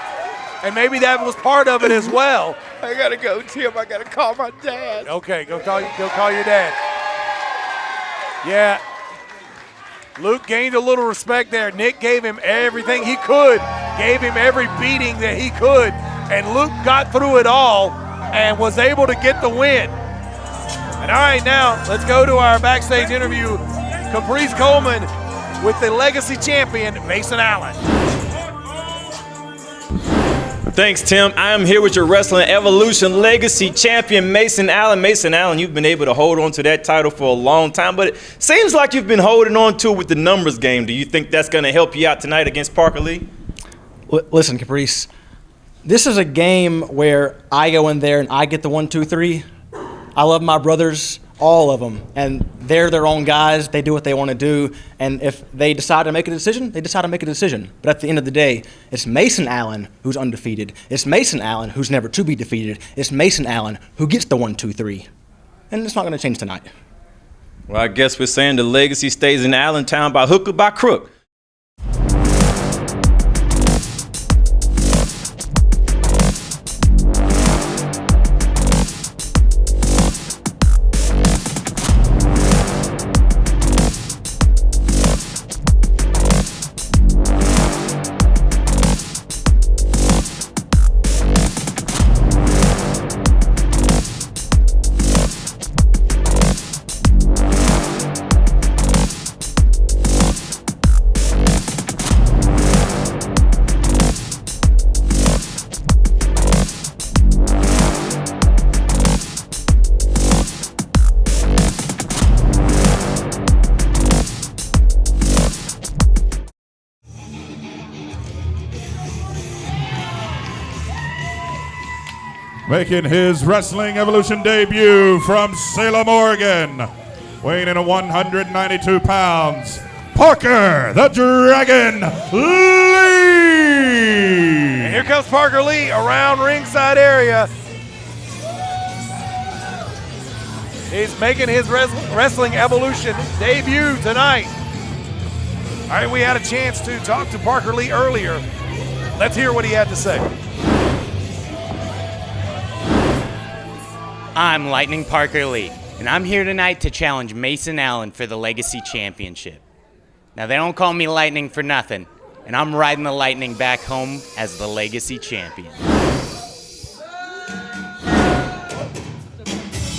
E: and maybe that was part of it as well.
F: I gotta go, Tim. I gotta call my dad.
E: Okay, go call your dad. Yeah. Luke gained a little respect there. Nick gave him everything he could, gave him every beating that he could, and Luke got through it all and was able to get the win. And all right, now let's go to our backstage interview. Caprice Coleman with the Legacy champion, Mason Allen.
H: Thanks, Tim. I am here with your Wrestling Evolution Legacy champion, Mason Allen. Mason Allen, you've been able to hold on to that title for a long time, but it seems like you've been holding on to it with the numbers game. Do you think that's going to help you out tonight against Parker Lee?
M: Listen, Caprice, this is a game where I go in there and I get the 1, 2, 3. I love my brothers, all of them, and they're their own guys. They do what they want to do, and if they decide to make a decision, they decide to make a decision. But at the end of the day, it's Mason Allen who's undefeated. It's Mason Allen who's never to be defeated. It's Mason Allen who gets the 1, 2, 3. And it's not going to change tonight.
H: Well, I guess we're saying the legacy stays in Allentown by hook or by crook.
J: making his Wrestling Evolution debut from Salem, Oregon, weighing in at 192 pounds, Parker the Dragon Lee!
E: And here comes Parker Lee around ringside area. He's making his Wrestling Evolution debut tonight. All right, we had a chance to talk to Parker Lee earlier. Let's hear what he had to say.
N: I'm Lightning Parker Lee, and I'm here tonight to challenge Mason Allen for the Legacy Championship. Now, they don't call me Lightning for nothing, and I'm riding the Lightning back home as the Legacy Champion.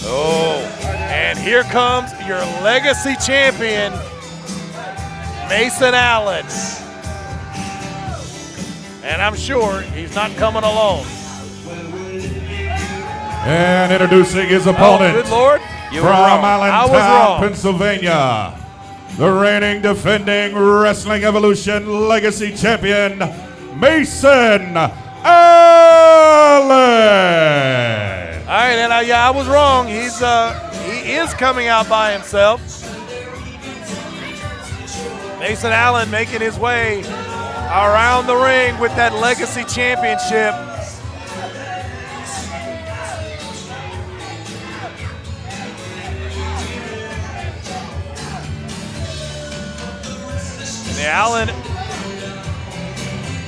E: Oh, and here comes your Legacy Champion, Mason Allen. And I'm sure he's not coming alone.
J: And introducing his opponent,
E: good Lord.
J: from Allentown, Pennsylvania, the reigning, defending Wrestling Evolution Legacy Champion, Mason Allen.
E: All right, and I was wrong. He is coming out by himself. Mason Allen making his way around the ring with that Legacy Championship.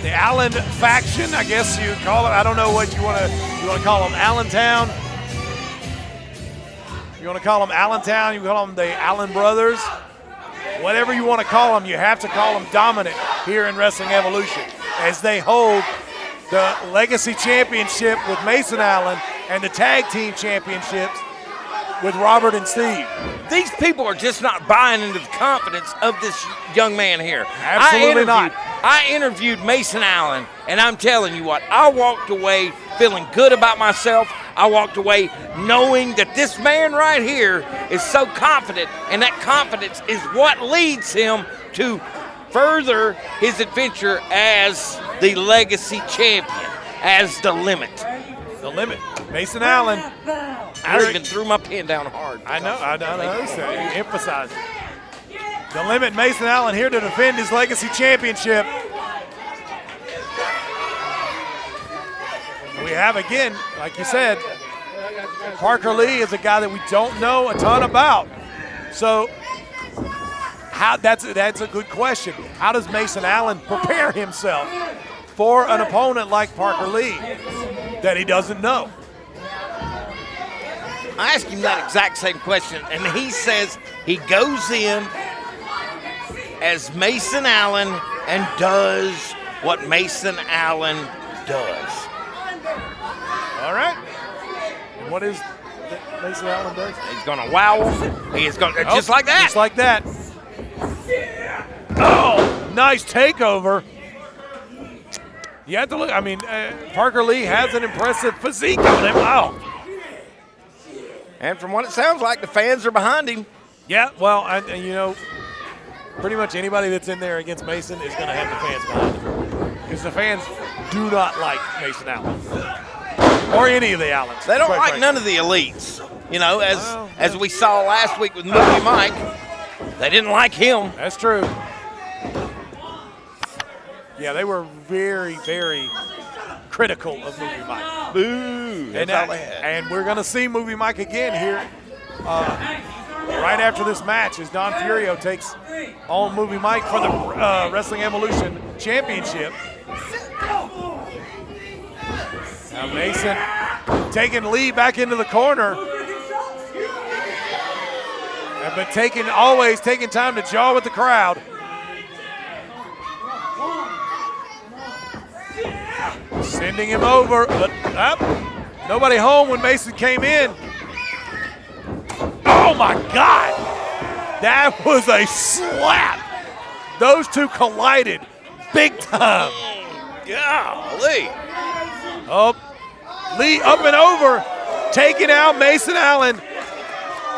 E: The Allen faction, I guess you call it. I don't know what you want to call them. Allentown. You want to call them Allentown? You call them the Allen brothers. Whatever you want to call them, you have to call them dominant here in Wrestling Evolution as they hold the Legacy Championship with Mason Allen and the Tag Team Championships with Robert and Steve.
F: These people are just not buying into the confidence of this young man here.
E: Absolutely not.
F: I interviewed Mason Allen, and I'm telling you what, I walked away feeling good about myself. I walked away knowing that this man right here is so confident, and that confidence is what leads him to further his adventure as the Legacy Champion, as the Limit.
E: The Limit. Mason Allen.
F: I even threw my pen down hard.
E: I know. So you emphasize it. The Limit, Mason Allen, here to defend his Legacy Championship. We have, again, like you said, Parker Lee is a guy that we don't know a ton about. So that's a good question. How does Mason Allen prepare himself for an opponent like Parker Lee that he doesn't know?
F: I asked him that exact same question, and he says he goes in as Mason Allen and does what Mason Allen does.
E: All right. And what is that Mason Allen does?
F: He's going to wow him. He is going to, just like that.
E: Just like that. Oh, nice takeover. You have to look. I mean, Parker Lee has an impressive physique on him. Oh.
F: And from what it sounds like, the fans are behind him.
E: Yeah, well, pretty much anybody that's in there against Mason is going to have the fans behind him. Because the fans do not like Mason Allen. Or any of the Allens.
F: They don't like none of the elites. You know, as we saw last week with Movie Myk, they didn't like him.
E: That's true. Yeah, they were very, very critical of Movie Myk.
F: Boo!
E: And we're going to see Movie Myk again here right after this match as Don Furio takes on Movie Myk for the Wrestling Evolution Championship. Now Mason taking Lee back into the corner. But always taking time to jaw with the crowd. Sending him over, but nobody home when Mason came in. Oh my God! That was a slap. Those two collided big time.
F: Golly.
E: Oh, Lee up and over, taking out Mason Allen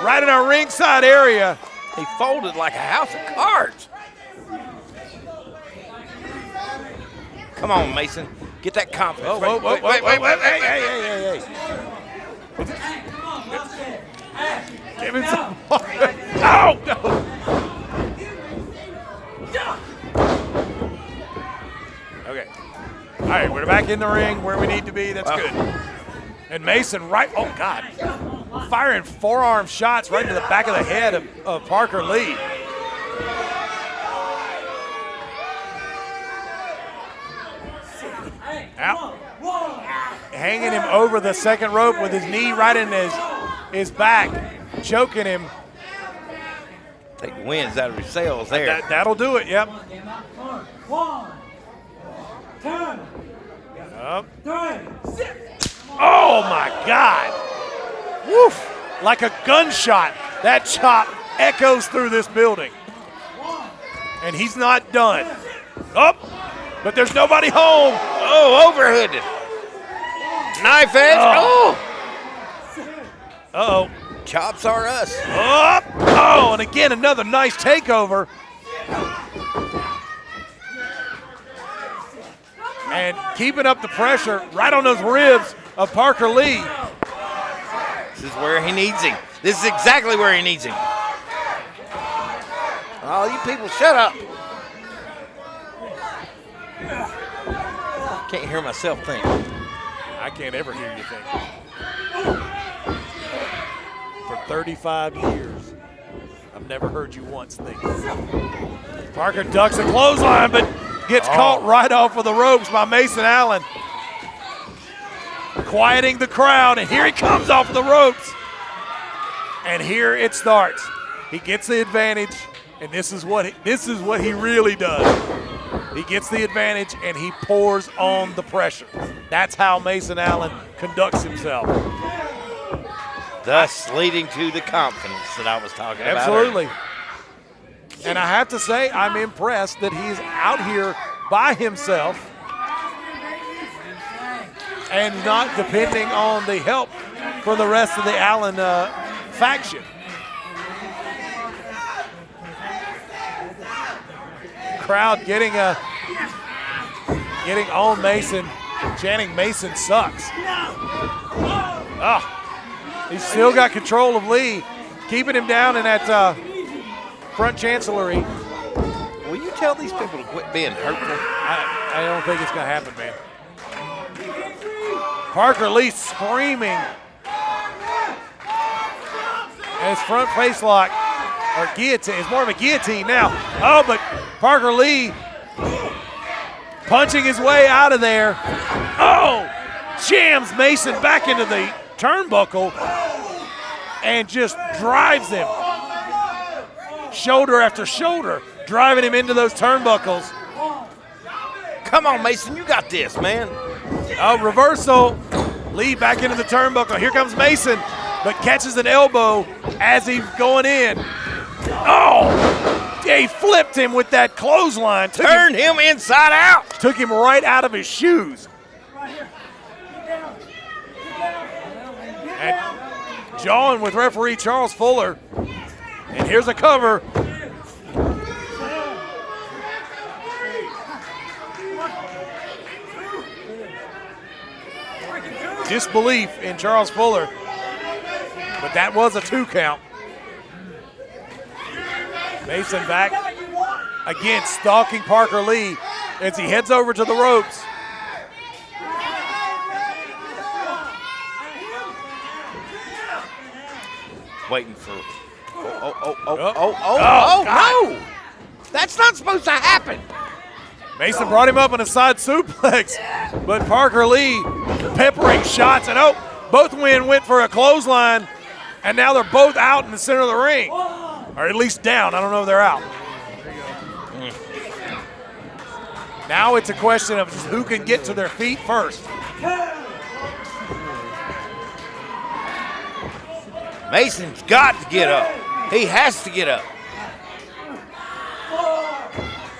E: right in our ringside area.
F: He folded like a house of cards. Come on, Mason. Get that confidence.
E: Wait. Hey. Give him some. Oh, no. Okay. All right, we're back in the ring where we need to be. That's good. And Mason oh, God. Firing forearm shots right into the back of the head of Parker Lee. Out. Hanging him over the second rope with his knee right in his back, choking him.
F: Take the winds out of his sails there.
E: That'll do it, yep.
G: 1, 2,
E: Up.
G: 3, 6.
E: Oh, my God. Woof. Like a gunshot, that chop echoes through this building. And he's not done. Up. But there's nobody home.
F: Oh, overhooded. Knife edge. Oh.
E: Uh-oh.
F: Chops are us.
E: Up. Oh, and again, another nice takeover. And keeping up the pressure right on those ribs of Parker Lee.
F: This is where he needs him. This is exactly where he needs him. Oh, you people, shut up. Can't hear myself think.
E: I can't ever hear you think. For 35 years, I've never heard you once think. Parker ducks a clothesline, but gets caught right off of the ropes by Mason Allen. Quieting the crowd, and here he comes off the ropes. And here it starts. He gets the advantage, and this is what he really does. He gets the advantage, and he pours on the pressure. That's how Mason Allen conducts himself.
F: Thus leading to the confidence that I was talking about.
E: Absolutely. And I have to say, I'm impressed that he's out here by himself and not depending on the help from the rest of the Allen faction. Crowd getting on Mason, chanting Mason sucks. He's still got control of Lee, keeping him down in that front chancellery.
F: Will you tell these people to quit being hurtful?
E: I don't think it's going to happen, man. Parker Lee screaming. And his front face lock, or guillotine, it's more of a guillotine now. Oh, but Parker Lee punching his way out of there. Oh, jams Mason back into the turnbuckle and just drives him shoulder after shoulder, driving him into those turnbuckles.
F: Come on, Mason, you got this, man.
E: Oh, reversal. Lee back into the turnbuckle. Here comes Mason, but catches an elbow as he's going in. Oh, he flipped him with that clothesline.
F: Turned him inside out.
E: Took him right out of his shoes. And jawing with referee Charles Fuller. And here's a cover. Disbelief in Charles Fuller, but that was a 2 count. Mason back again, stalking Parker Lee as he heads over to the ropes.
F: Waiting for.
E: God.
F: No! That's not supposed to happen.
E: Mason brought him up on a side suplex, but Parker Lee peppering shots, and both men went for a clothesline, and now they're both out in the center of the ring, or at least down. I don't know if they're out. Now it's a question of just who can get to their feet first.
F: Mason's got to get up. He has to get up.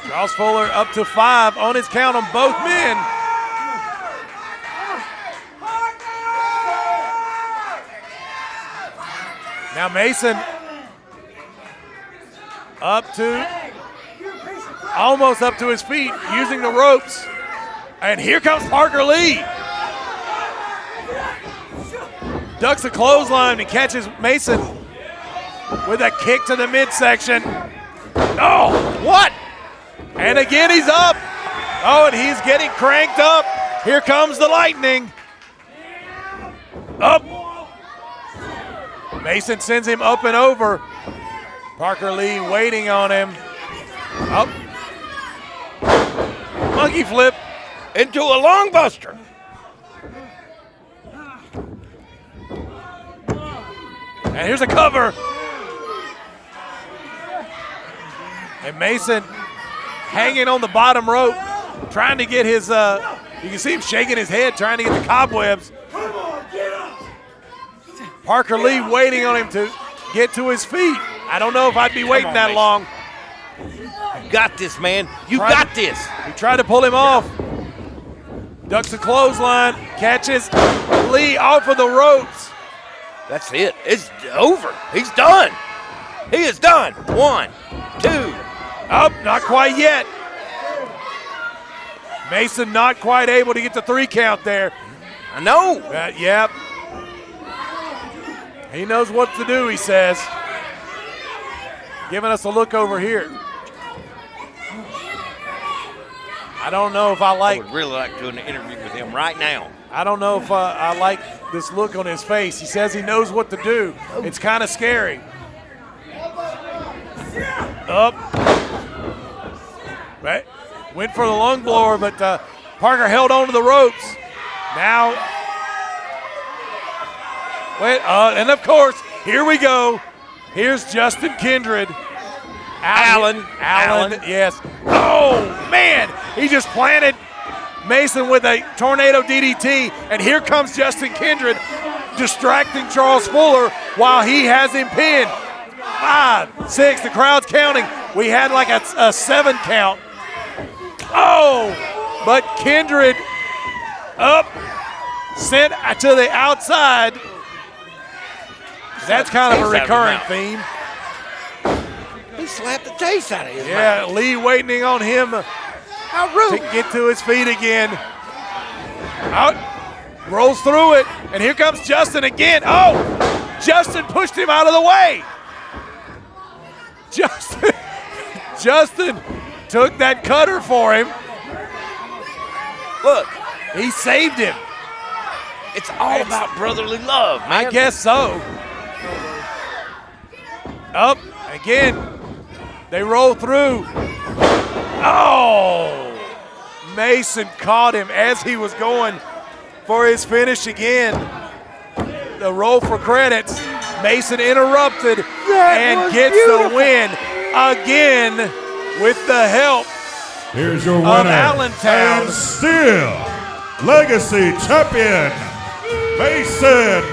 E: Charles Fuller up to 5 on his count on both men. Now Mason almost up to his feet, using the ropes. And here comes Parker Lee. Ducks a clothesline and catches Mason with a kick to the midsection. Oh, what? And again, he's up. Oh, and he's getting cranked up. Here comes the lightning. Up. Mason sends him up and over. Parker Lee waiting on him. Up. Monkey flip.
F: Into a long buster.
E: And here's a cover. And Mason hanging on the bottom rope, trying to get his, you can see him shaking his head, trying to get the cobwebs. Parker Lee waiting on him to get to his feet. I don't know if I'd be waiting that long.
F: You got this, man. You got this.
E: He tried to pull him off. Ducks the clothesline, catches Lee off of the ropes.
F: That's it. It's over. He's done. He is done. 1, 2.
E: Up, not quite yet. Mason not quite able to get the 3 count there.
F: I know.
E: Yep. He knows what to do, he says. Giving us a look over here. I don't know if I like.
F: I would really like doing an interview with him right now.
E: I don't know if I like this look on his face. He says he knows what to do. It's kind of scary. Up. Right. Went for the lung blower, but Parker held on to the ropes. Now. Wait, and of course, here we go. Here's Justin Kindred. Allen, yes. Oh, man. He just planted Mason with a tornado DDT, and here comes Justin Kindred distracting Charles Fuller while he has him pinned. 5, 6, the crowd's counting. We had like a 7 count. Oh, but Kindred up, sent to the outside. That's kind of a recurring theme.
F: He slapped the taste out of his
E: Yeah,
F: mouth.
E: Lee waiting on him
F: How rude.
E: to get to his feet again. Out, rolls through it, and here comes Justin again. Oh, Justin pushed him out of the way. Justin took that cutter for him. Look, he saved him.
F: It's all about brotherly love, man.
E: I guess so. Up again. They roll through. Oh! Mason caught him as he was going for his finish again. The roll for credits. Mason interrupted and gets the win again with the help
J: Here's your
E: of
J: winner
E: Allentown.
J: and still Legacy Champion, Mason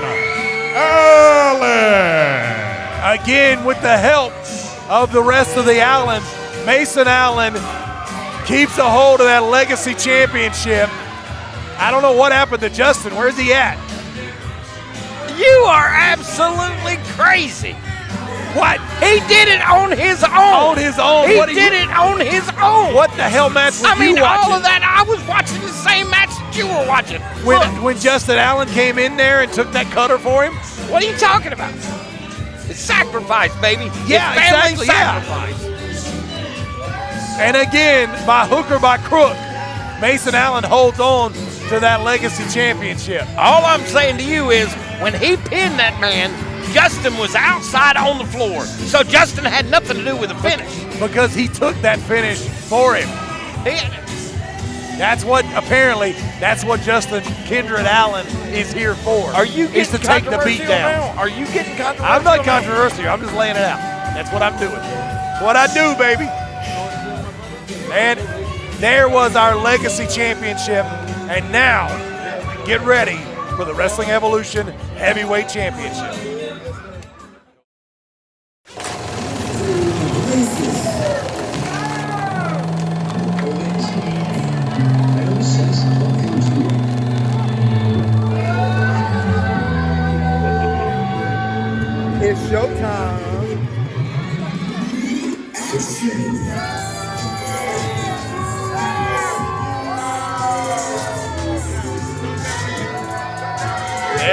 J: Allen.
E: Again with the help of the rest of the Allens. Mason Allen keeps a hold of that Legacy Championship. I don't know what happened to Justin. Where's he at?
F: You are absolutely crazy.
E: What?
F: He did it on his own.
E: On his own?
F: He did it on his own.
E: What the hell match was
F: I mean,
E: you watching?
F: all of that, I was watching the same match that you were watching.
E: When Justin Allen came in there and took that cutter for him?
F: What are you talking about? It's sacrifice, baby.
E: Yeah,
F: it's family
E: exactly, yeah.
F: sacrifice.
E: And again, by hook or by crook, Mason Allen holds on to that Legacy Championship.
F: All I'm saying to you is, when he pinned that man, Justin was outside on the floor. So Justin had nothing to do with the finish.
E: Because he took that finish for him. That's what Justin Kindred Allen is here for.
F: Are you
E: is to
F: getting
E: take the beat
F: controversial
E: down.
F: now? Are you getting controversial?
E: I'm not
F: now?
E: controversial. I'm just laying it out. That's what I'm doing. What I do, baby. And there was our Legacy Championship. And now, get ready for the Wrestling Evolution Heavyweight Championship.
O: It's showtime.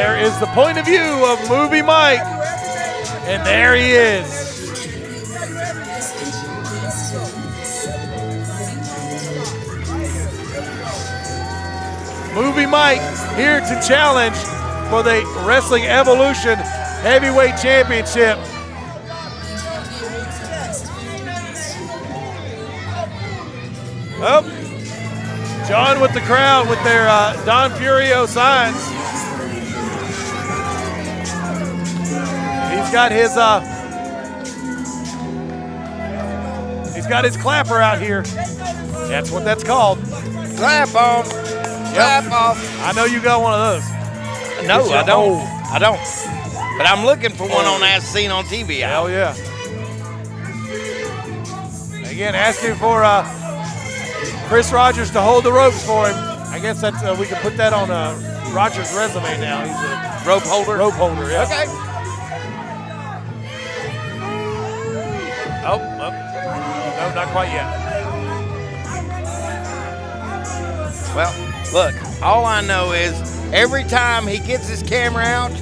E: there is the point of view of Movie Myk. And there he is. Movie Myk here to challenge for the Wrestling Evolution Heavyweight Championship. Oh, John with the crowd with their Don Furio signs. He's got his clapper out here. That's what that's called.
F: Clap off. Clap off.
E: I know you got one of those.
F: No, I don't. I don't. But I'm looking for one on As Seen on TV.
E: Hell yeah. Again, asking for Chris Rogers to hold the ropes for him. I guess that's we can put that on Rogers' resume now. He's a
F: rope holder.
E: Rope holder, yeah.
F: Okay.
E: Oh, no, not quite yet.
F: Well, look, all I know is every time he gets his camera out,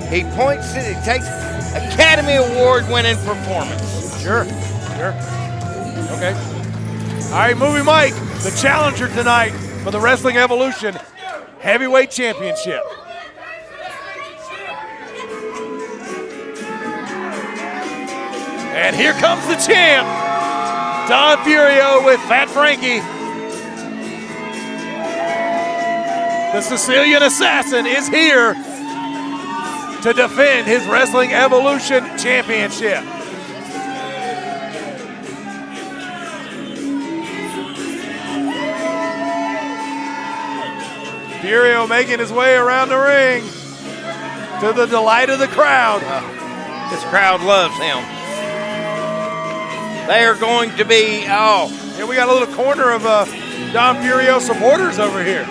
F: he points it, he takes Academy Award winning performance.
E: Sure. Okay. All right, Movie Myk, the challenger tonight for the Wrestling Evolution Heavyweight Championship. And here comes the champ, Don Furio with Fat Frankie. The Sicilian Assassin is here to defend his Wrestling Evolution Championship. Furio making his way around the ring to the delight of the crowd.
F: This crowd loves him. They are going to be,
E: here we got a little corner of Don Furio supporters over here.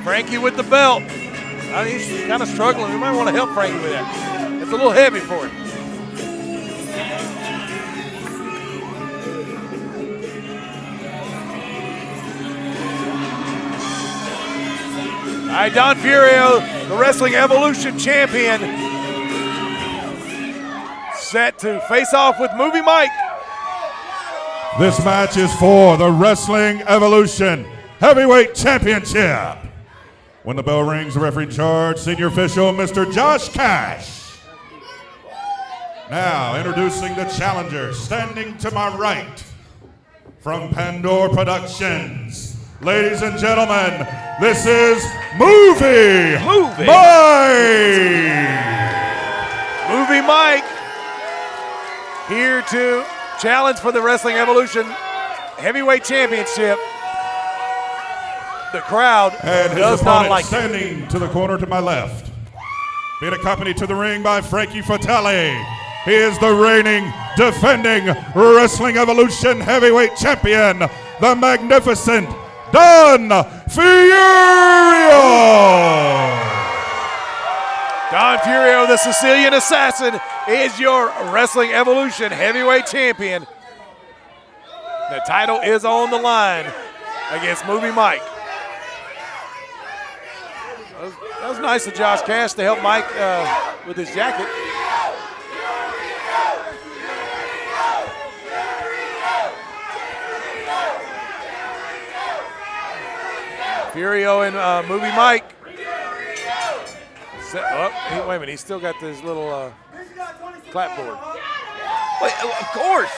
E: Frankie with the belt. He's kind of struggling. We might want to help Frankie with that. It's a little heavy for him. All right, Don Furio, the Wrestling Evolution champion, set to face off with Movie Myk.
J: This match is for the Wrestling Evolution Heavyweight Championship. When the bell rings, the referee in charge, senior official, Mr. Josh Cash. Now, introducing the challenger, standing to my right, from Pandora Productions. Ladies and gentlemen, this is Movie Myk.
E: Movie Myk here to challenge for the Wrestling Evolution Heavyweight Championship. The crowd
J: and his
E: does not like
J: standing
E: it.
J: To the corner to my left, being accompanied to the ring by Frankie Fratelli. He is the reigning, defending Wrestling Evolution Heavyweight Champion, the magnificent Don Furio.
E: Don Furio, the Sicilian Assassin, is your Wrestling Evolution Heavyweight Champion. The title is on the line against Movie Myk. That was nice of Josh Cash to help Mike with his jacket. Furio and Movie Myk. Wait a minute, he's still got this little clapboard.
F: Wait, of course.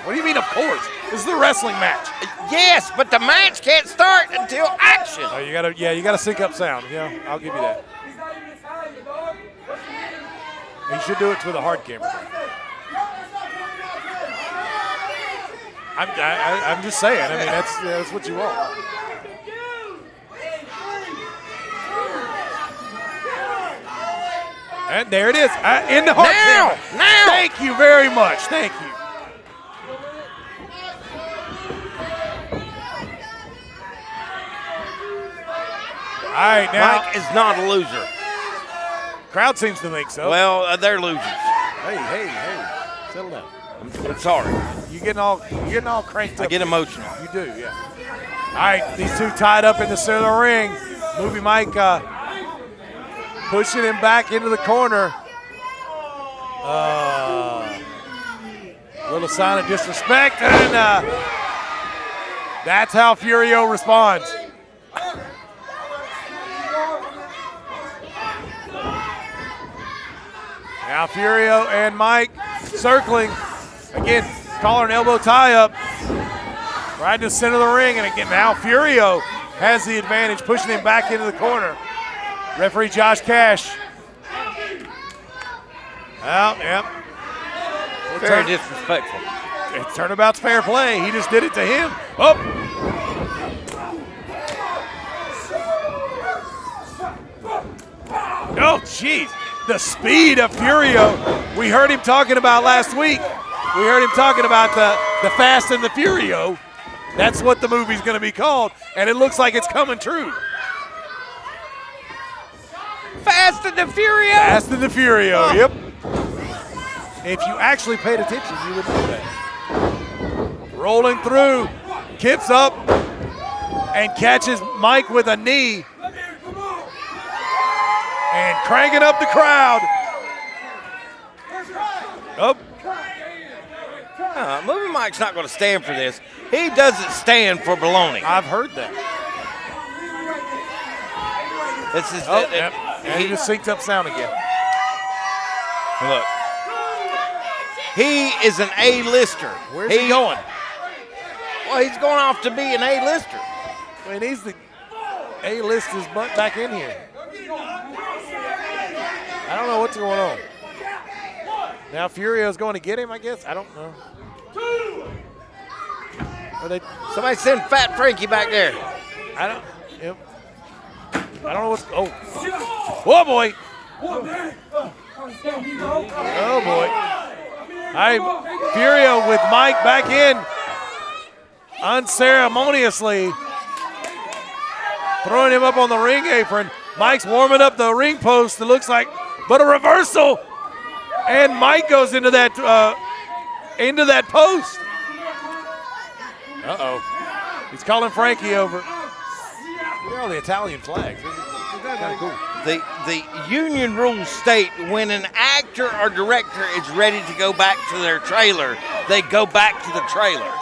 E: What do you mean, of course? This is the wrestling match.
F: Yes, but the match can't start until action.
E: Oh, you gotta sync up sound. Yeah, I'll give you that. You should do it with a hard camera. I'm just saying. I mean, that's what you want. And there it is, in the hard camera.
F: Now!
E: Thank you very much. Thank you. All right, now.
F: Mike is not a loser.
E: Crowd seems to think so.
F: Well, they're losers.
E: Hey, settle down.
F: I'm sorry.
E: You getting all cranked up.
F: I get emotional.
E: You do, yeah. All right, these two tied up in the center of the ring. Movie Myk pushing him back into the corner. Little sign of disrespect, and that's how Furio responds. Now Furio and Myk circling. Again, collar and elbow tie up. Right in the center of the ring, and again, now Furio has the advantage, pushing him back into the corner. Referee Josh Cash. Well, yep.
F: Very disrespectful.
E: Turnabout's fair play. He just did it to him. Oh. Oh, jeez. The speed of Furio. We heard him talking about last week. We heard him talking about the Fast and the Furio. That's what the movie's going to be called, and it looks like it's coming true.
F: Fast and the Furio.
E: Fast and the Furio, yep. If you actually paid attention, you would know that. Rolling through, kips up, and catches Myk with a knee. And cranking up the crowd. Up.
F: Movie Myk's not going to stand for this. He doesn't stand for baloney.
E: I've heard that.
F: This is
E: yep. And he just synced up sound again.
F: Look. He is an A-lister.
E: Where's he going?
F: Well, he's going off to be an A-lister.
E: Well, he needs to A-list his butt back in here. I don't know what's going on. Now Furio's going to get him, I guess. I don't know.
F: Somebody send Fat Frankie back there.
E: I don't know what's. Oh boy. Oh boy. All right, Furio with Myk back in, unceremoniously throwing him up on the ring apron. Mike's warming up the ring post. It looks like, but a reversal, and Myk goes into that post. Uh-oh. He's calling Frankie over. Look at all the Italian flags. Kind of cool.
F: The union rules state when an actor or director is ready to go back to their trailer, they go back to the trailer.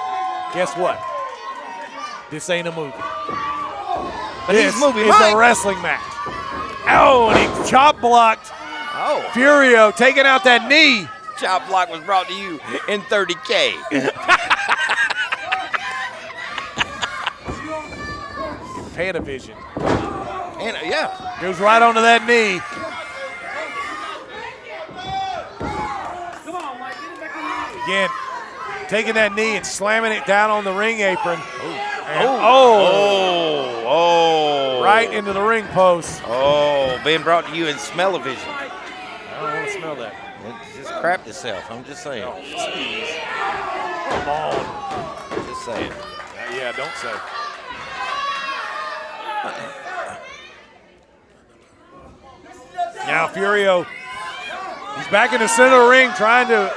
E: Guess what? This ain't a movie.
F: But
E: this
F: he's Movie
E: is
F: Myk.
E: a wrestling match. Oh, and he chop blocked.
F: Oh.
E: Furio taking out that knee.
F: Chop block was brought to you in 30K.
E: Panavision.
F: And yeah.
E: Goes right onto that knee. Again, taking that knee and slamming it down on the ring apron. Right into the ring post.
F: Oh, being brought to you in smell-o-vision.
E: I don't want to smell that.
F: It just crapped itself, I'm just saying.
E: Oh, jeez. Come on.
F: Just saying.
E: Yeah, don't say. Now Furio, he's back in the center of the ring trying to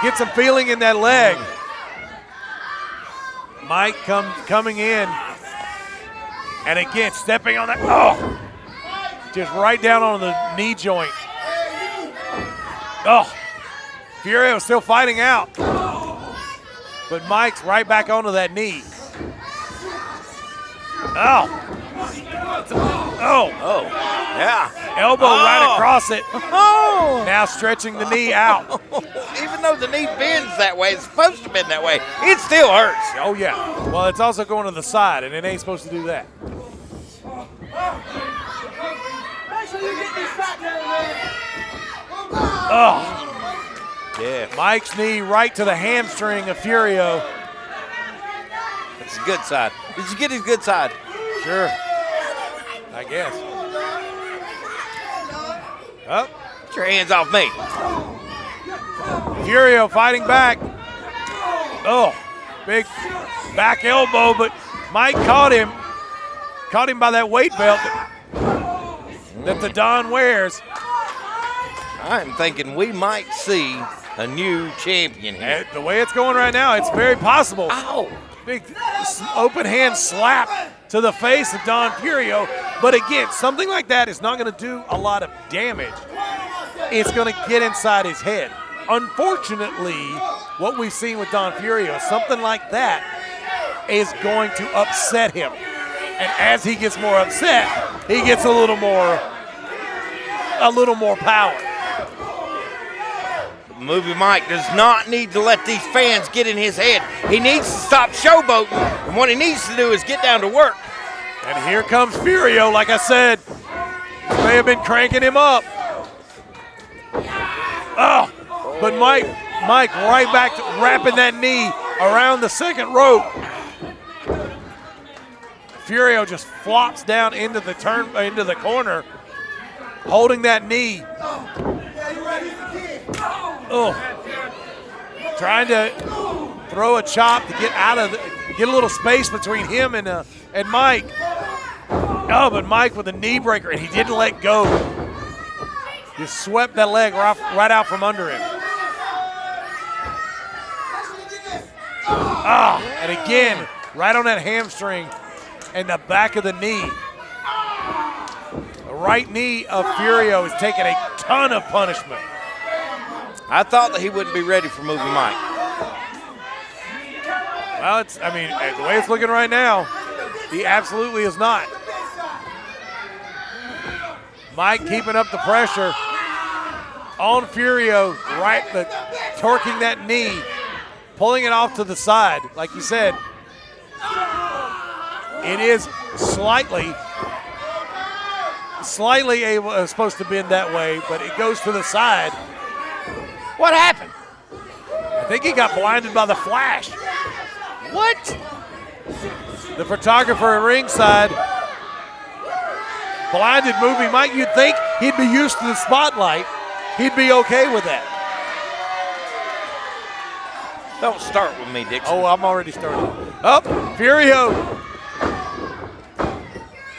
E: get some feeling in that leg. Myk coming in, and again stepping on that. Oh, just right down on the knee joint. Oh, Furio still fighting out, but Mike's right back onto that knee. Oh,
F: yeah.
E: Elbow right across it. Now stretching the knee out.
F: Even though the knee bends that way, it's supposed to bend that way, it still hurts.
E: Oh, yeah. Well, it's also going to the side, and it ain't supposed to do that. Oh.
F: Yeah.
E: Mike's knee right to the hamstring of Furio.
F: It's a good side. Did you get his good side?
E: Sure. I guess. Oh.
F: Get your hands off me.
E: Furio fighting back. Oh, big back elbow, but Myk caught him. Caught him by that weight belt that the Don wears.
F: I'm thinking we might see a new champion here.
E: And the way it's going right now, it's very possible.
F: Ow!
E: Big open hand slap to the face of Don Furio. But again, something like that is not going to do a lot of damage. It's going to get inside his head. Unfortunately, what we've seen with Don Furio, something like that is going to upset him. And as he gets more upset, he gets a little more power.
F: Movie Myk does not need to let these fans get in his head. He needs to stop showboating, and what he needs to do is get down to work.
E: And here comes Furio, like I said. May have been cranking him up. Oh, but Myk right back to wrapping that knee around the second rope. Furio just flops down into the corner, holding that knee. Oh, trying to throw a chop to get get a little space between him and Myk. Oh, but Myk with a knee breaker, and he didn't let go. Just swept that leg right out from under him. And again, right on that hamstring and the back of the knee. The right knee of Furio is taking a ton of punishment.
F: I thought that he wouldn't be ready for Movie Myk.
E: Well, the way it's looking right now, he absolutely is not. Myk keeping up the pressure on Furio, torquing that knee, pulling it off to the side. Like you said, it is slightly supposed to bend that way, but it goes to the side.
F: What happened?
E: I think he got blinded by the flash.
F: What?
E: The photographer at ringside blinded Movie Myk. You'd think he'd be used to the spotlight. He'd be okay with that.
F: Don't start with me, Dixon.
E: Oh, I'm already starting. Up, Furio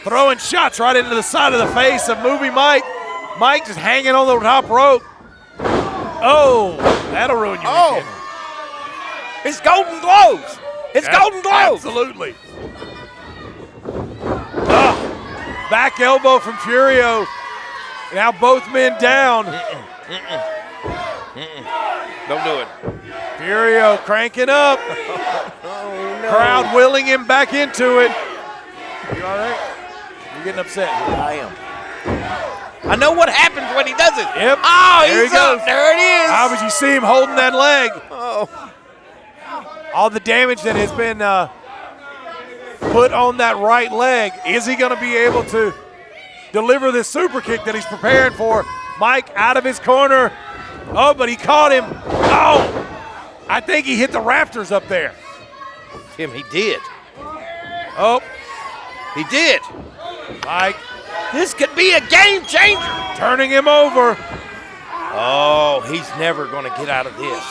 E: throwing shots right into the side of the face of Movie Myk. Myk just hanging on the top rope. Oh, that'll ruin your weekend.
F: It's Golden Globes. It's Golden Globes.
E: Absolutely. Back elbow from Furio. Now both men down.
F: Don't do it.
E: Furio cranking up. Crowd willing him back into it. You all right? You're getting upset.
F: I am. I know what happens when he does it.
E: Yep.
F: Oh,
E: there
F: he's
E: he goes.
F: up. There it is.
E: How would you see him holding that leg?
F: Oh.
E: All the damage that has been put on that right leg. Is he going to be able to deliver this super kick that he's preparing for? Myk out of his corner. Oh, but he caught him. Oh, I think he hit the rafters up there.
F: Tim, he did.
E: Oh.
F: He did.
E: Myk.
F: This could be a game changer.
E: Turning him over.
F: Oh, he's never going to get out of this.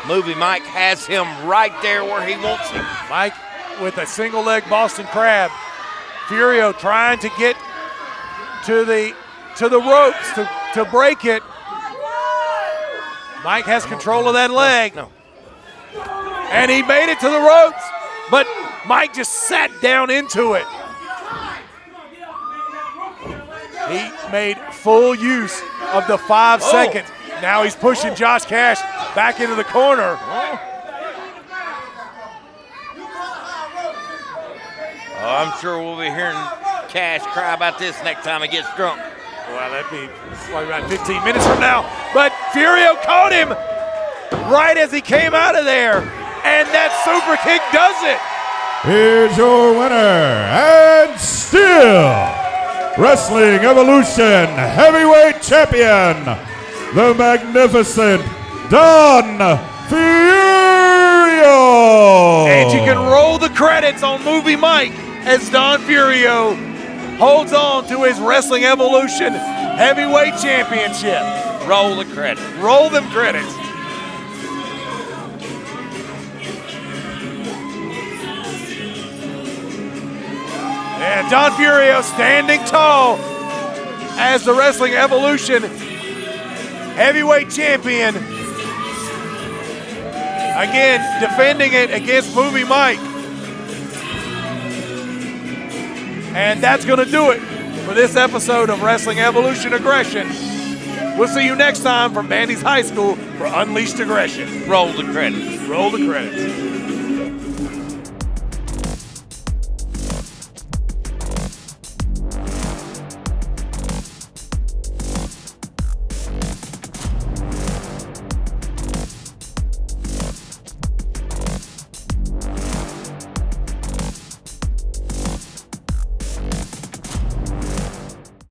F: Movie Myk has him right there where he wants him.
E: Myk with a single leg Boston Crab. Furio trying to get to the ropes to break it. Myk has control of that leg.
F: No.
E: And he made it to the ropes, but Myk just sat down into it. He made full use of the 5 seconds. Now he's pushing Josh Cash back into the corner.
F: Oh, I'm sure we'll be hearing Cash cry about this next time he gets drunk.
E: Well, that'd be like about 15 minutes from now. But Furio caught him right as he came out of there. And that super kick does it.
J: Here's your winner, and still Wrestling Evolution Heavyweight Champion, the magnificent Don Furio.
E: And you can roll the credits on Movie Myk as Don Furio holds on to his Wrestling Evolution Heavyweight Championship.
F: Roll the credits.
E: Roll them credits. And Don Furio standing tall as the Wrestling Evolution heavyweight champion. Again, defending it against Movie Myk. And that's going to do it for this episode of Wrestling Evolution Aggression. We'll see you next time from Bandy's High School for Unleashed Aggression.
F: Roll the credits.
E: Roll the credits.